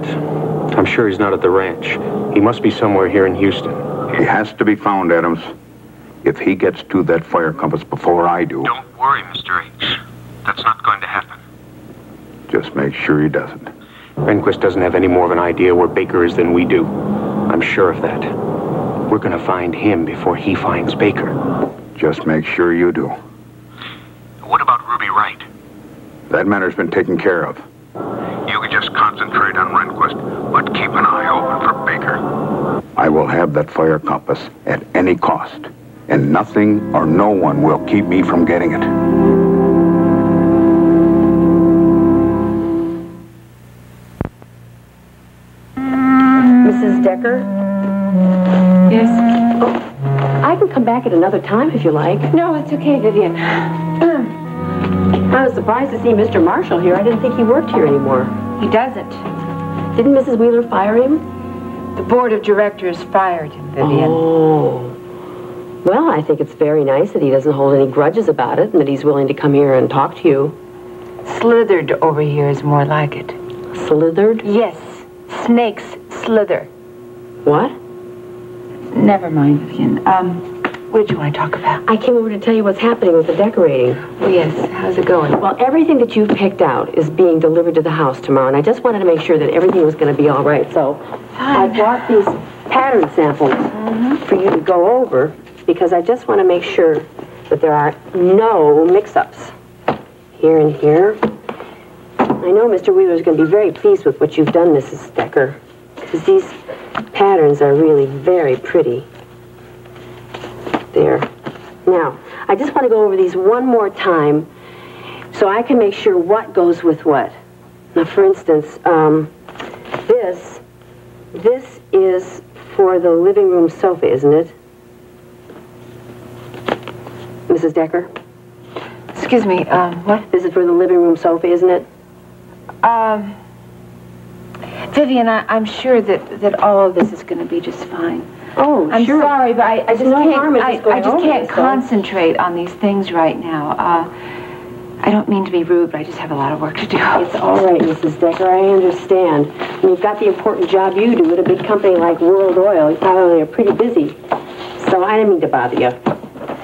I'm sure he's not at the ranch. He must be somewhere here in Houston. He has to be found, Adams. If he gets to that fire compass before I do... Don't worry, Mr. H. That's not going to happen. Just make sure he doesn't. Rehnquist doesn't have any more of an idea where Baker is than we do. I'm sure of that. We're going to find him before he finds Baker. Just make sure you do. What about Ruby Wright? That matter's been taken care of. You can just concentrate on Rehnquist, but keep an eye open for Baker. I will have that fire compass at any cost, and nothing or no one will keep me from getting it. Mrs. Decker? Yes? Oh, I can come back at another time if you like. No, it's okay, Vivian. I was surprised to see Mr. Marshall here. I didn't think he worked here anymore. He doesn't. Didn't Mrs. Wheeler fire him? The board of directors fired him, Vivian. Oh. Well, I think it's very nice that he doesn't hold any grudges about it and that he's willing to come here and talk to you. Slithered over here is more like it. Slithered? Yes. Snakes slither. What? Never mind, Vivian. What did you want to talk about? I came over to tell you what's happening with the decorating. Oh, yes. How's it going? Well, everything that you've picked out is being delivered to the house tomorrow, and I just wanted to make sure that everything was going to be all right. So I brought these pattern samples for you to go over, because I just want to make sure that there are no mix-ups. Here and here. I know Mr. Wheeler's going to be very pleased with what you've done, Mrs. Decker, because these patterns are really very pretty. There. Now, I just want to go over these one more time so I can make sure what goes with what. Now, for instance, this is for the living room sofa, isn't it? Mrs. Decker? Excuse me, what? This is for the living room sofa, isn't it? Vivian, I'm sure that all of this is going to be just fine. Oh, I'm sure. sorry, but I just can't so. concentrate on these things right now. I don't mean to be rude, but I just have a lot of work to do. It's all right, Mrs. Decker. I understand. When you've got the important job you do at a big company like World Oil, you probably are pretty busy. So I didn't mean to bother you.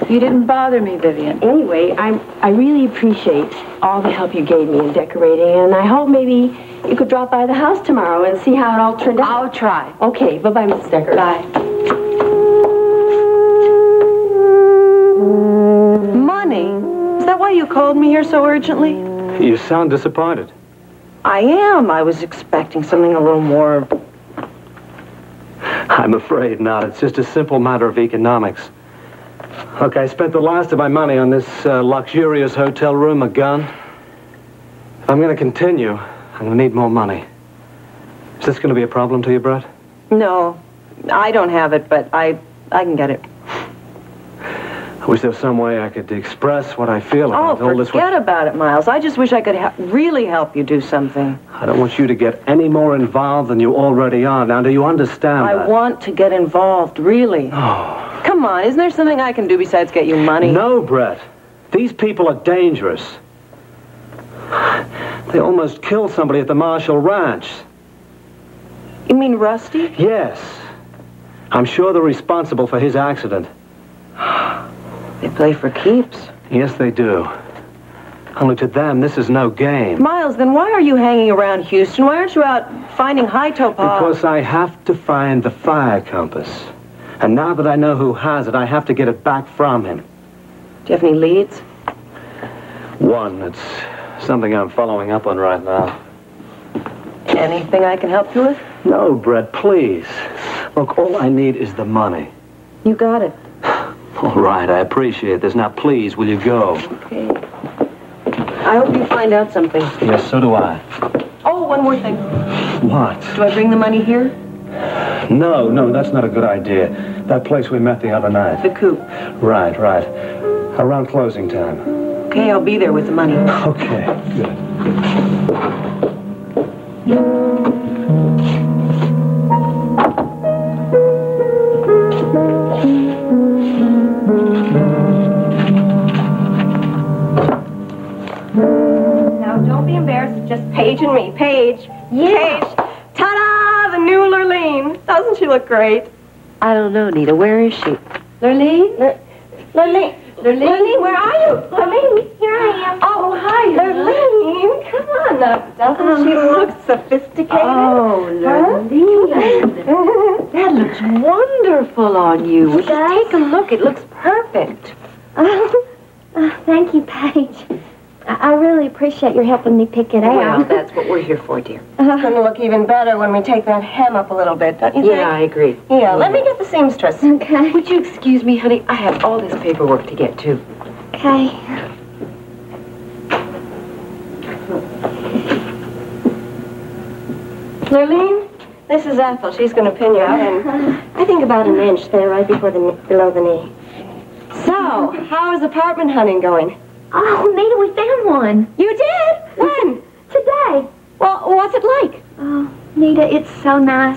You didn't bother me, Vivian. Anyway, I really appreciate all the help you gave me in decorating, and I hope maybe you could drop by the house tomorrow and see how it all turned out. I'll try. Okay, bye-bye, Mrs. Decker. Bye. Money? Is that why you called me here so urgently? You sound disappointed. I am. I was expecting something a little more... I'm afraid not. It's just a simple matter of economics. Look, I spent the last of my money on this luxurious hotel room, a gun. If I'm going to continue, I'm going to need more money. Is this going to be a problem to you, Brett? No, I don't have it, but I can get it. I wish there was some way I could express what I feel about all this. Forget about it, Miles. I just wish I could really help you do something. I don't want you to get any more involved than you already are. Now, do you understand that? I want to get involved, really. Oh. Come on, isn't there something I can do besides get you money? No, Brett. These people are dangerous. They almost killed somebody at the Marshall Ranch. You mean Rusty? Yes. I'm sure they're responsible for his accident. They play for keeps. Yes, they do. Only to them, this is no game. Miles, then why are you hanging around Houston? Why aren't you out finding high topaz? Because I have to find the fire compass. And now that I know who has it, I have to get it back from him. Do you have any leads? One. It's something I'm following up on right now. Anything I can help you with? No, Brett, please. Look, all I need is the money. You got it. All right, I appreciate this. Now, please, will you go? Okay. I hope you find out something. Yes, so do I. Oh, one more thing. What? Do I bring the money here? No, that's not a good idea. That place we met the other night. The coop. Right. Around closing time. Okay, I'll be there with the money. Okay, good. Now, don't be embarrassed. It's just Paige and me. Paige. Yeah. Paige. Ta-da! The new Lurleen. Doesn't she look great? I don't know, Nita. Where is she? Lurleen? Lurleen, where are you? Lurleen, here I am. Oh, hi, Lurleen. Come on now. Doesn't she look sophisticated? Oh, Lurleen. That looks wonderful on you. Would you take a look? It looks perfect. Thank you, Paige. I really appreciate your helping me pick it out. Well, that's what we're here for, dear. It's going to look even better when we take that hem up a little bit, don't you think? Yeah, I agree. Yeah, let me get the seamstress. Okay. Would you excuse me, honey? I have all this paperwork to get to. Okay. Lurleen, this is Ethel. She's going to pin you in. I think about an inch there, right below the knee. So, how is apartment hunting going? Oh, Nita, we found one. You did? When? Today. Well, what's it like? Oh, Nita, it's so nice.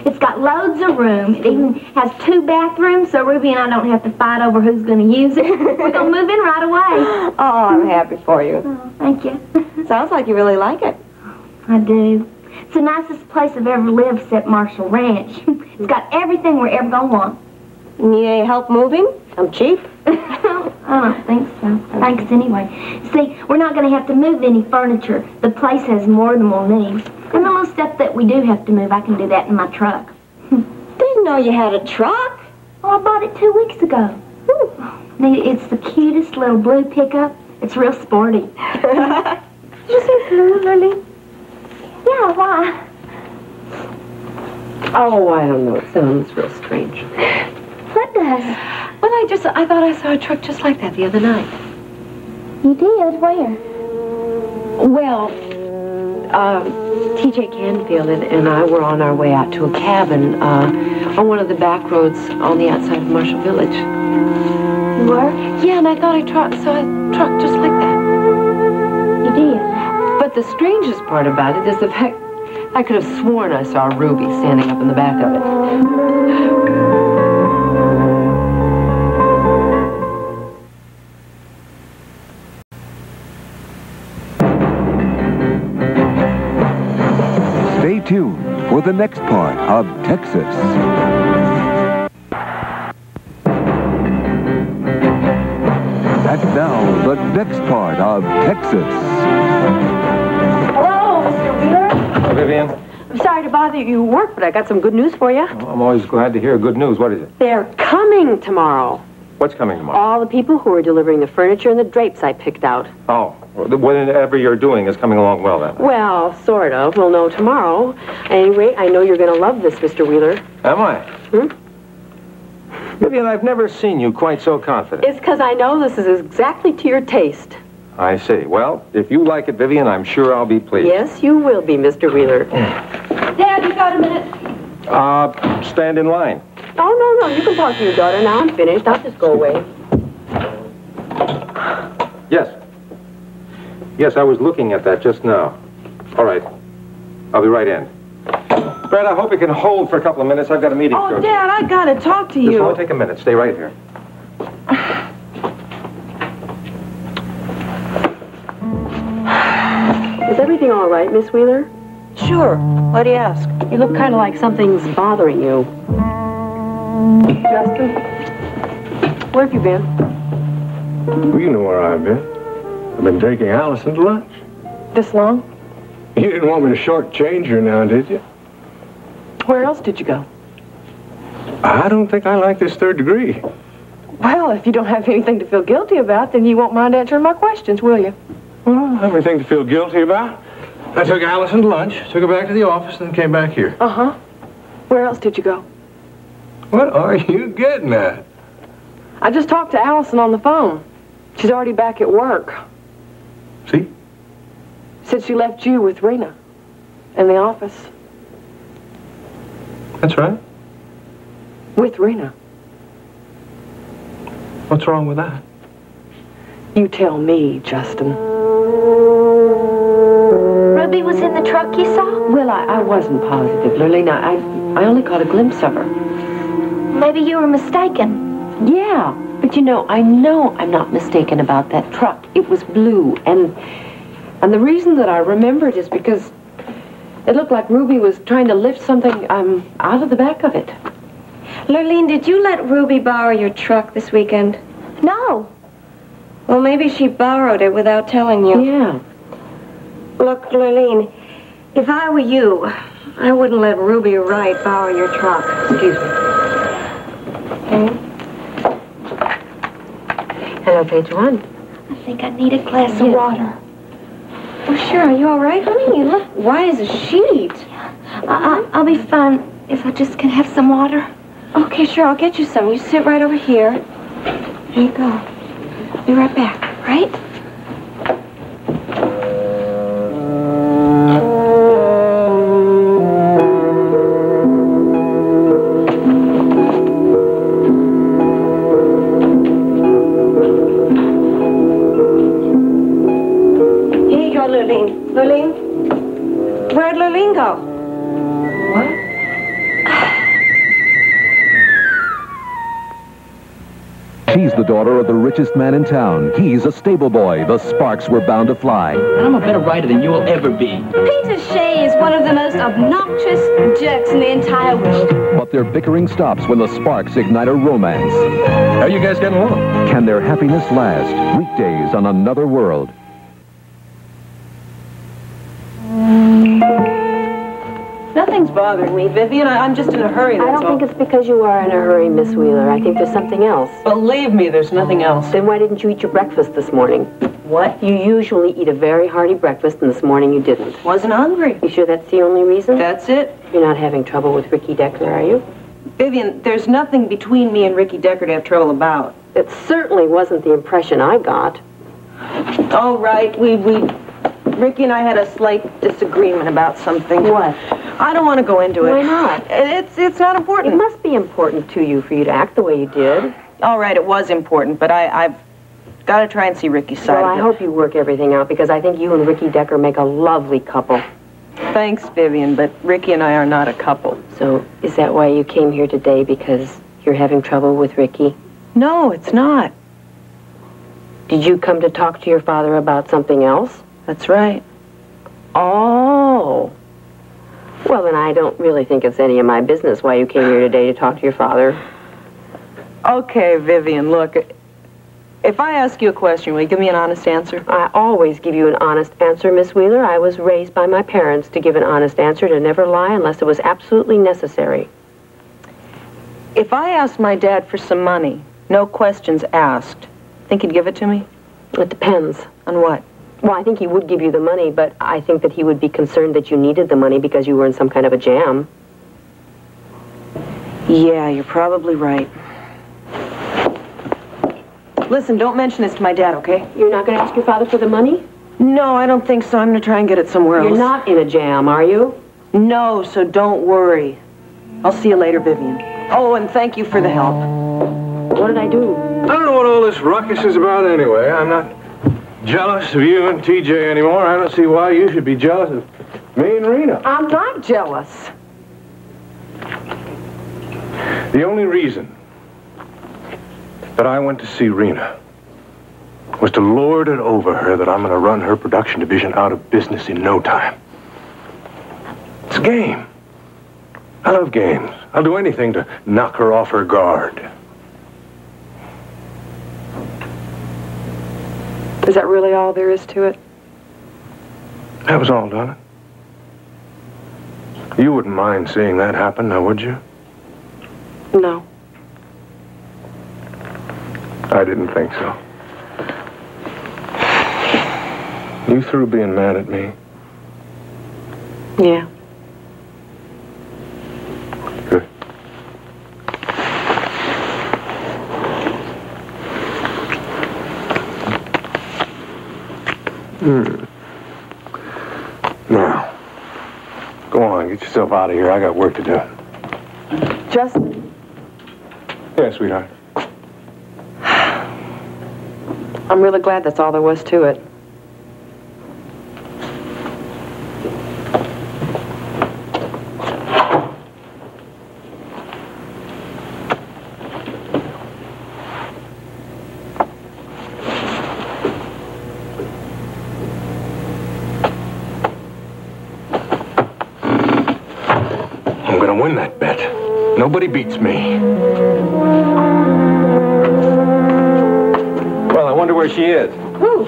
It's got loads of room. It even has 2 bathrooms, so Ruby and I don't have to fight over who's going to use it. We're going to move in right away. Oh, I'm happy for you. Oh, thank you. Sounds like you really like it. I do. It's the nicest place I've ever lived except Marshall Ranch. It's got everything we're ever going to want. Need any help moving? I'm cheap. I don't think so. Thanks anyway. See, we're not going to have to move any furniture. The place has more than we'll need. And the little stuff that we do have to move, I can do that in my truck. Didn't know you had a truck. Oh, I bought it 2 weeks ago. It's the cutest little blue pickup. It's real sporty. You say blue, Lurleen? Yeah, why? Oh, I don't know. It sounds real strange. What does? Well, I thought I saw a truck just like that the other night. You did? Where? Well, T.J. Canfield and I were on our way out to a cabin on one of the back roads on the outside of Marshall Village. You were? Yeah, and I thought I saw a truck just like that. You did? But the strangest part about it is the fact I could have sworn I saw Ruby standing up in the back of it. Stay tuned for the next part of Texas. And now, the next part of Texas. Hello, Mr. Wheeler. Hello, Vivian. I'm sorry to bother you at work, but I got some good news for you. I'm always glad to hear good news. What is it? They're coming tomorrow. What's coming tomorrow? All the people who are delivering the furniture and the drapes I picked out. Oh, whatever you're doing is coming along well, then. Well, sort of. We'll know tomorrow. At any rate, I know you're going to love this, Mr. Wheeler. Am I? Vivian, I've never seen you quite so confident. It's because I know this is exactly to your taste. I see. Well, if you like it, Vivian, I'm sure I'll be pleased. Yes, you will be, Mr. Wheeler. Dad, you got a minute? Stand in line. Oh, no, you can talk to your daughter now. I'm finished. I'll just go away. Yes. Yes, I was looking at that just now. All right. I'll be right in. Brad, I hope you can hold for a couple of minutes. I've got a meeting to go to. Dad, I gotta talk to you. This won't take a minute. Stay right here. Is everything all right, Miss Wheeler? Sure. Why do you ask? You look kind of like something's bothering you. Justin, where have you been? Well, you know where I've been. I've been taking Allison to lunch. This long? You didn't want me to shortchange her now, did you? Where else did you go? I don't think I like this third degree. Well, if you don't have anything to feel guilty about, then you won't mind answering my questions, will you? Well, everything to feel guilty about. I took Allison to lunch, took her back to the office, then came back here. Uh-huh. Where else did you go? What are you getting at? I just talked to Allison on the phone. She's already back at work. See? Said she left you with Rena in the office. That's right. With Rena. What's wrong with that? You tell me, Justin. Ruby was in the truck you saw? Well, I wasn't positive, Lurleen. I only caught a glimpse of her. Maybe you were mistaken. Yeah, but you know I'm not mistaken about that truck. It was blue, and the reason that I remembered is because it looked like Ruby was trying to lift something out of the back of it. Lurleen, did you let Ruby borrow your truck this weekend? No. Well, maybe she borrowed it without telling you. Yeah. Look, Lurleen, if I were you, I wouldn't let Ruby Wright borrow your truck. Excuse me. Okay. Hello, page 1. I think I need a glass of water. Oh, sure. Are you all right, honey? You look white as a sheet. I'll be fine if I just can have some water. Okay, sure. I'll get you some. You sit right over here. Here you go. I'll be right back, right? Lurleen? Where'd Lurleen go? What? She's the daughter of the richest man in town. He's a stable boy. The sparks were bound to fly. I'm a better writer than you'll ever be. Peter Shea is one of the most obnoxious jerks in the entire world. But their bickering stops when the sparks ignite a romance. How you guys getting along? Can their happiness last? Weekdays on Another World. Nothing's bothering me, Vivian. I'm just in a hurry, that's all. I don't think it's because you are in a hurry, Miss Wheeler. I think there's something else. Believe me, there's nothing else. Then why didn't you eat your breakfast this morning? What? You usually eat a very hearty breakfast, and this morning you didn't. Wasn't hungry. You sure that's the only reason? That's it. You're not having trouble with Ricky Decker, are you? Vivian, there's nothing between me and Ricky Decker to have trouble about. It certainly wasn't the impression I got. Oh, right. Ricky and I had a slight disagreement about something. What? I don't want to go into it. Why not? It's not important. It must be important to you for you to act the way you did. All right, it was important, but I've got to try and see Ricky's side Well, of I it. hope you work everything out, because I think you and Ricky Decker make a lovely couple. Thanks, Vivian, but Ricky and I are not a couple. So, is that why you came here today, because you're having trouble with Ricky? No, it's not. Did you come to talk to your father about something else? That's right. Oh. Well, then I don't really think it's any of my business why you came here today to talk to your father. Okay, Vivian, look. If I ask you a question, will you give me an honest answer? I always give you an honest answer, Miss Wheeler. I was raised by my parents to give an honest answer, to never lie unless it was absolutely necessary. If I asked my dad for some money, no questions asked, think he'd give it to me? It depends. On what? Well, I think he would give you the money, but I think that he would be concerned that you needed the money because you were in some kind of a jam. Yeah, you're probably right. Listen, don't mention this to my dad, okay? You're not going to ask your father for the money? No, I don't think so. I'm going to try and get it somewhere else. You're not in a jam, are you? No, so don't worry. I'll see you later, Vivian. Oh, and thank you for the help. What did I do? I don't know what all this ruckus is about anyway. I'm not jealous of you and TJ anymore. I don't see why you should be jealous of me and Rena. I'm not jealous. The only reason that I went to see Rena was to lord it over her that I'm going to run her production division out of business in no time. It's a game. I love games. I'll do anything to knock her off her guard. Is that really all there is to it? That was all, Donna. You wouldn't mind seeing that happen, now would you? No. I didn't think so. You through being mad at me? Yeah. Good. Now, go on, get yourself out of here. I got work to do. Justin? Yeah, sweetheart. I'm really glad that's all there was to it. I'm gonna win that bet. Nobody beats me. Well, I wonder where she is. Who?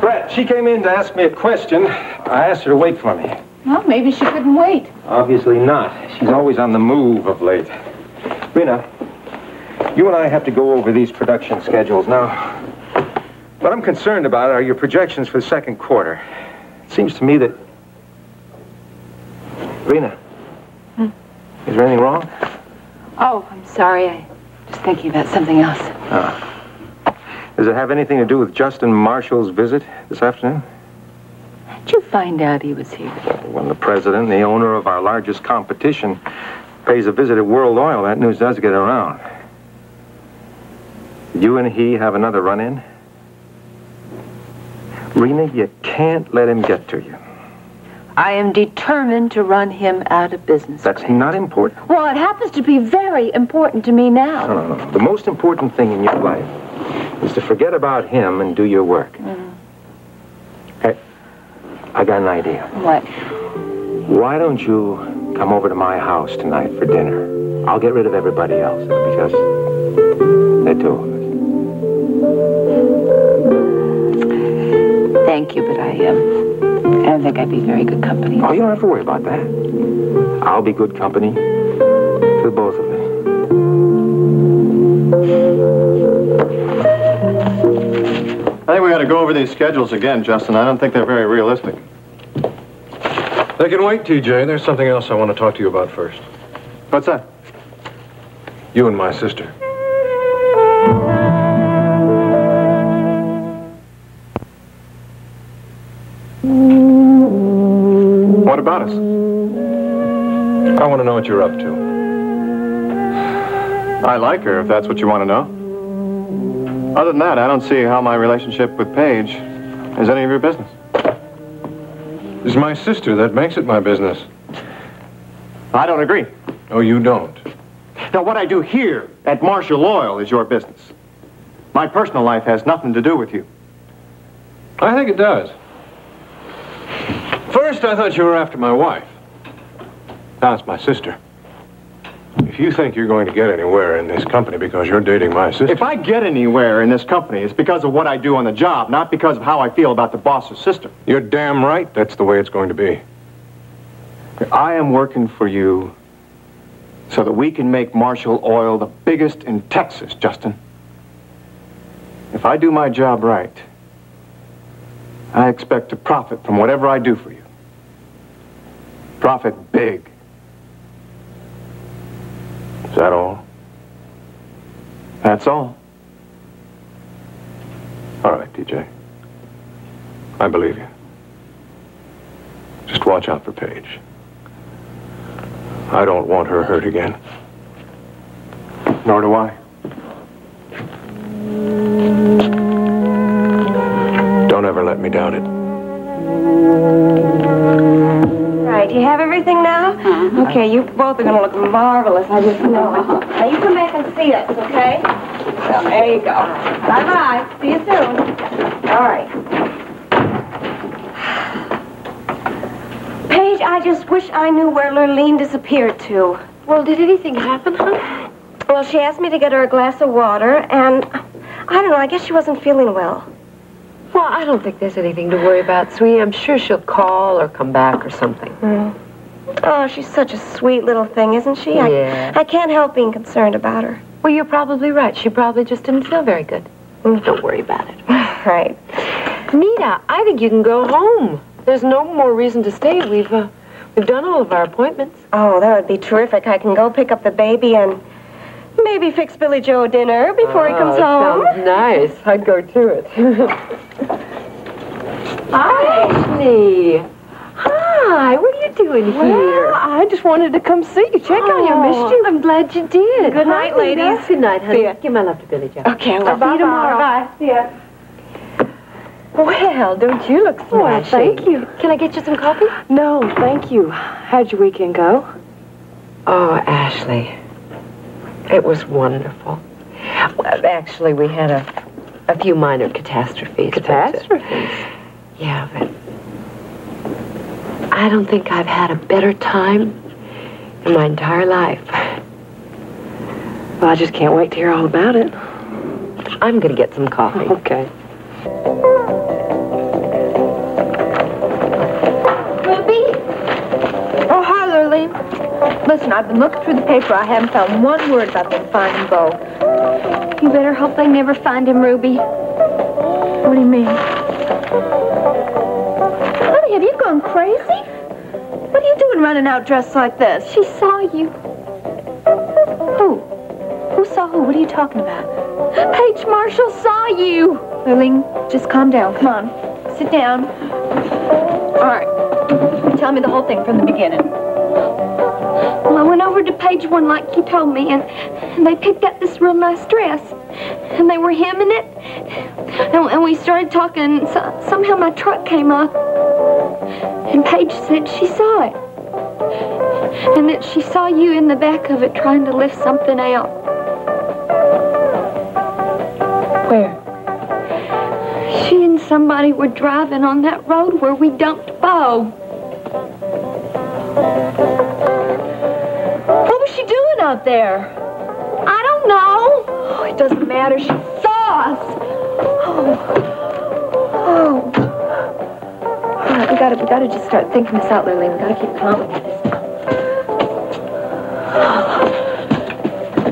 Brett, she came in to ask me a question. I asked her to wait for me. Well, maybe she couldn't wait. Obviously not. She's always on the move of late. Rena, you and I have to go over these production schedules now. What I'm concerned about are your projections for the second quarter. It seems to me that... Rena, is there anything wrong? Oh, I'm sorry. I was thinking about something else. Does it have anything to do with Justin Marshall's visit this afternoon? How'd you find out he was here? When the president, the owner of our largest competition, pays a visit at World Oil, that news does get around. Did you and he have another run-in? Rena, you can't let him get to you. I am determined to run him out of business. That's not important. Well, it happens to be very important to me now. No. The most important thing in your life is to forget about him and do your work. Hey, I got an idea. What? Why don't you come over to my house tonight for dinner? I'll get rid of everybody else. It'll be just the two of us. Thank you, but I don't think I'd be very good company. Oh, you don't have to worry about that. I'll be good company for both of us. I think we got to go over these schedules again, Justin. I don't think they're very realistic. They can wait, TJ. There's something else I want to talk to you about first. What's that? You and my sister. What about us? I want to know what you're up to. I like her, if that's what you want to know. Other than that, I don't see how my relationship with Paige is any of your business. It's my sister that makes it my business. I don't agree. Oh, you don't? Now, what I do here at Marshall Oil is your business. My personal life has nothing to do with you. I think it does. First, I thought you were after my wife. Now it's my sister. If you think you're going to get anywhere in this company because you're dating my sister... If I get anywhere in this company, it's because of what I do on the job, not because of how I feel about the boss's sister. You're damn right that's the way it's going to be. I am working for you so that we can make Marshall Oil the biggest in Texas, Justin. If I do my job right, I expect to profit from whatever I do for you. Profit big. Is that all? That's all. All right, TJ. I believe you. Just watch out for Paige. I don't want her hurt again. Nor do I. Don't ever let me doubt it. Right, you have everything now? Okay, you both are going to look marvelous, I just know it. Now, you come back and see us, okay? Well, there you go. Bye-bye. See you soon. All right. Paige, I just wish I knew where Lurleen disappeared to. Well, did anything happen, huh? Well, she asked me to get her a glass of water, and I don't know, I guess she wasn't feeling well. Well, I don't think there's anything to worry about, sweetie. I'm sure she'll call or come back or something. Oh, she's such a sweet little thing, isn't she? Yeah. I can't help being concerned about her. Well, you're probably right. She probably just didn't feel very good. Don't worry about it. Right. Nita, I think you can go home. There's no more reason to stay. We've done all of our appointments. Oh, that would be terrific. I can go pick up the baby and maybe fix Billy Joe dinner before he comes home. Sounds nice. I'd go to it. Hi, Ashley. Hi, what are you doing here? Well, I just wanted to come see you. Check on you. I missed you. I'm glad you did. Good night, Hi, Nita. ladies. Good night, honey. See ya. Give my love to Billy Joe. Okay, well, see you tomorrow. Bye. See ya. Well, don't you look Well, smashing? thank you. Can I get you some coffee? No, thank you. How'd your weekend go? Oh, Ashley. It was wonderful. Well, actually, we had a few minor catastrophes. Catastrophes? Yeah, but I don't think I've had a better time in my entire life. Well, I just can't wait to hear all about it. I'm going to get some coffee. Okay. Ruby? Oh, hi, Lurleen. Listen, I've been looking through the paper. I haven't found one word about them finding Bo. You better hope they never find him, Ruby. What do you mean? Honey, have you gone crazy? What are you doing running out dressed like this? She saw you. Who? Who saw who? What are you talking about? Paige Marshall saw you. Lurleen, just calm down. Come on. Sit down. All right. Tell me the whole thing from the beginning. Well, I went over to Page One like you told me, and they picked up this real nice dress. And they were hemming it. And we started talking, and somehow my truck came up. And Paige said she saw it. And that she saw you in the back of it trying to lift something out. Where? She and somebody were driving on that road where we dumped Bo. What was she doing out there? I don't know. Oh, it doesn't matter. She saw us. Oh. All right, we gotta just start thinking this out, Lurleen. We gotta keep calm about this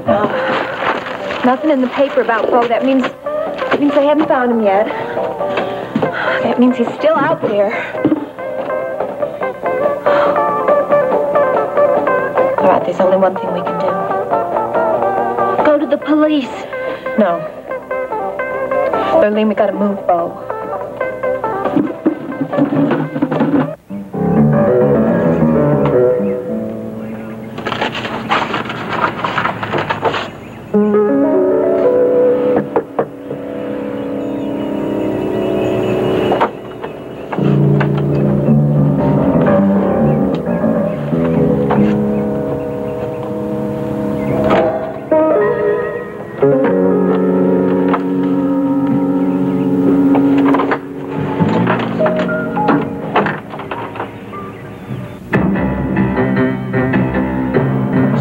now. Nothing in the paper about Bo. That means they haven't found him yet. That means he's still out there. All right, there's only one thing we can do. Go to the police. No. Lurleen, we gotta move Bo.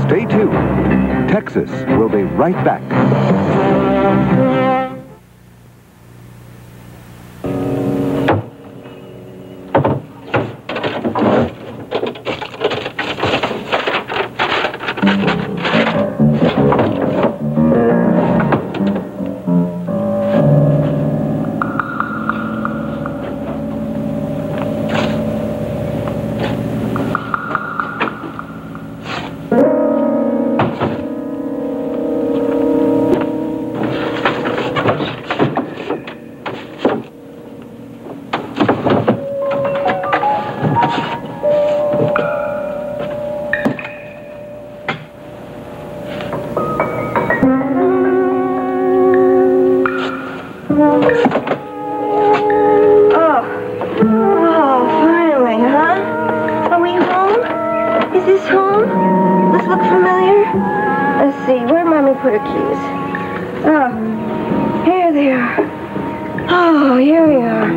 Stay tuned. Texas will be right back. Oh, finally, huh? Are we home? Is this home? This look familiar? Let's see, where Mommy put her keys? Oh, here they are. Oh, here we are.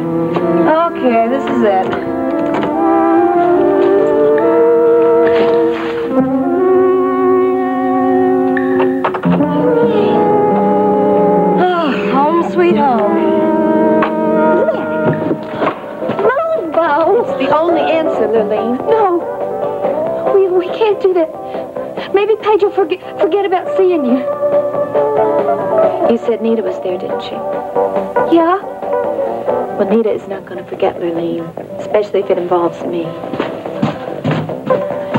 Okay, this is it. Sweet home. Moonbow. It's the only answer, Lurleen. No. We can't do that. Maybe Paige will forget about seeing you. You said Nita was there, didn't she? Yeah. Well, Nita is not going to forget Lurleen, especially if it involves me.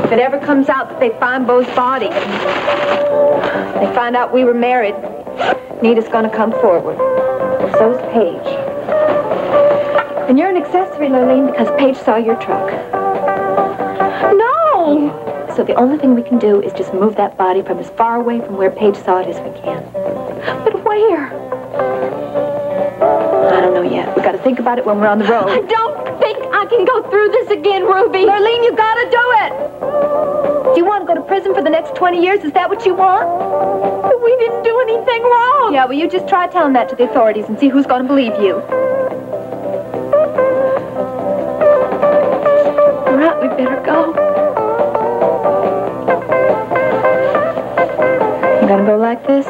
If it ever comes out that they find Beau's body, they find out we were married, Nita's going to come forward. So's Paige. And you're an accessory, Lurleen, because Paige saw your truck. No! So the only thing we can do is just move that body from as far away from where Paige saw it as we can. But where? I don't know yet. We got to think about it when we're on the road. I don't think I can go through this again, Ruby. Lurleen, you got to do it. Do you want to go to prison for the next 20 years? Is that what you want? We didn't do anything wrong. Yeah, well, you just try telling that to the authorities and see who's going to believe you. All right, we better go. You gonna go like this?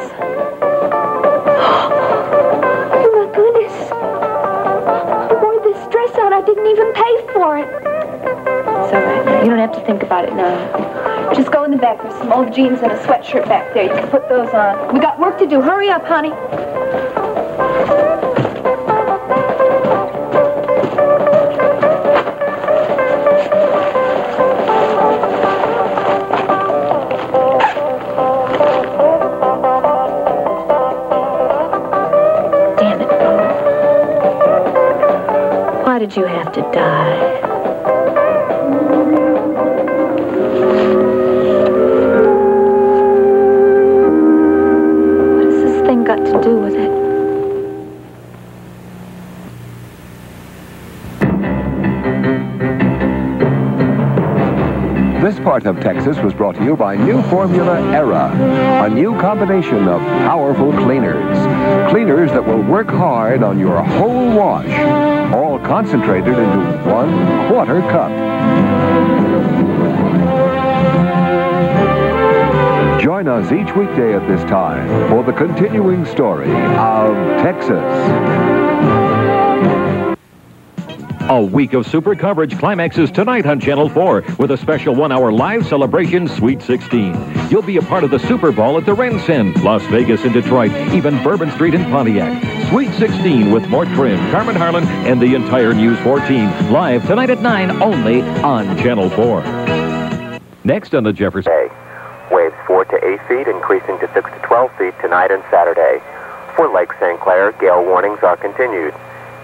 Oh, my goodness. I wore this dress out. I didn't even pay for it. It's all right now. You don't have to think about it now. Just go in the back. There's some old jeans and a sweatshirt back there. You can put those on. We got work to do. Hurry up, honey. Damn it, Beau. Why did you have to die? Got to do with it. This part of Texas was brought to you by New Formula Era, a new combination of powerful cleaners. Cleaners that will work hard on your whole wash, all concentrated into 1/4 cup. Join us each weekday at this time for the continuing story of Texas. A week of super coverage climaxes tonight on Channel 4 with a special 1-hour live celebration, Sweet 16. You'll be a part of the Super Bowl at the RenCen, Las Vegas and Detroit, even Bourbon Street in Pontiac. Sweet 16 with Mort Trim, Carmen Harlan, and the entire News 4 team. Live tonight at 9 only on Channel 4. Next on the Jefferson... Waves 4 to 8 feet, increasing to 6 to 12 feet tonight and Saturday. For Lake St. Clair, gale warnings are continued.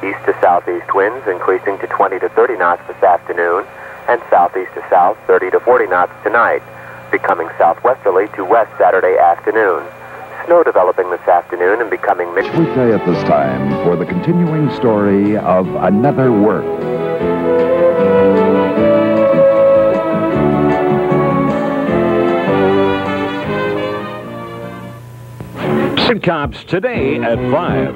East to southeast winds increasing to 20 to 30 knots this afternoon, and southeast to south 30 to 40 knots tonight, becoming southwesterly to west Saturday afternoon. Snow developing this afternoon and becoming mixed. Weekday at this time for the continuing story of Another Work. Sitcoms today at 5.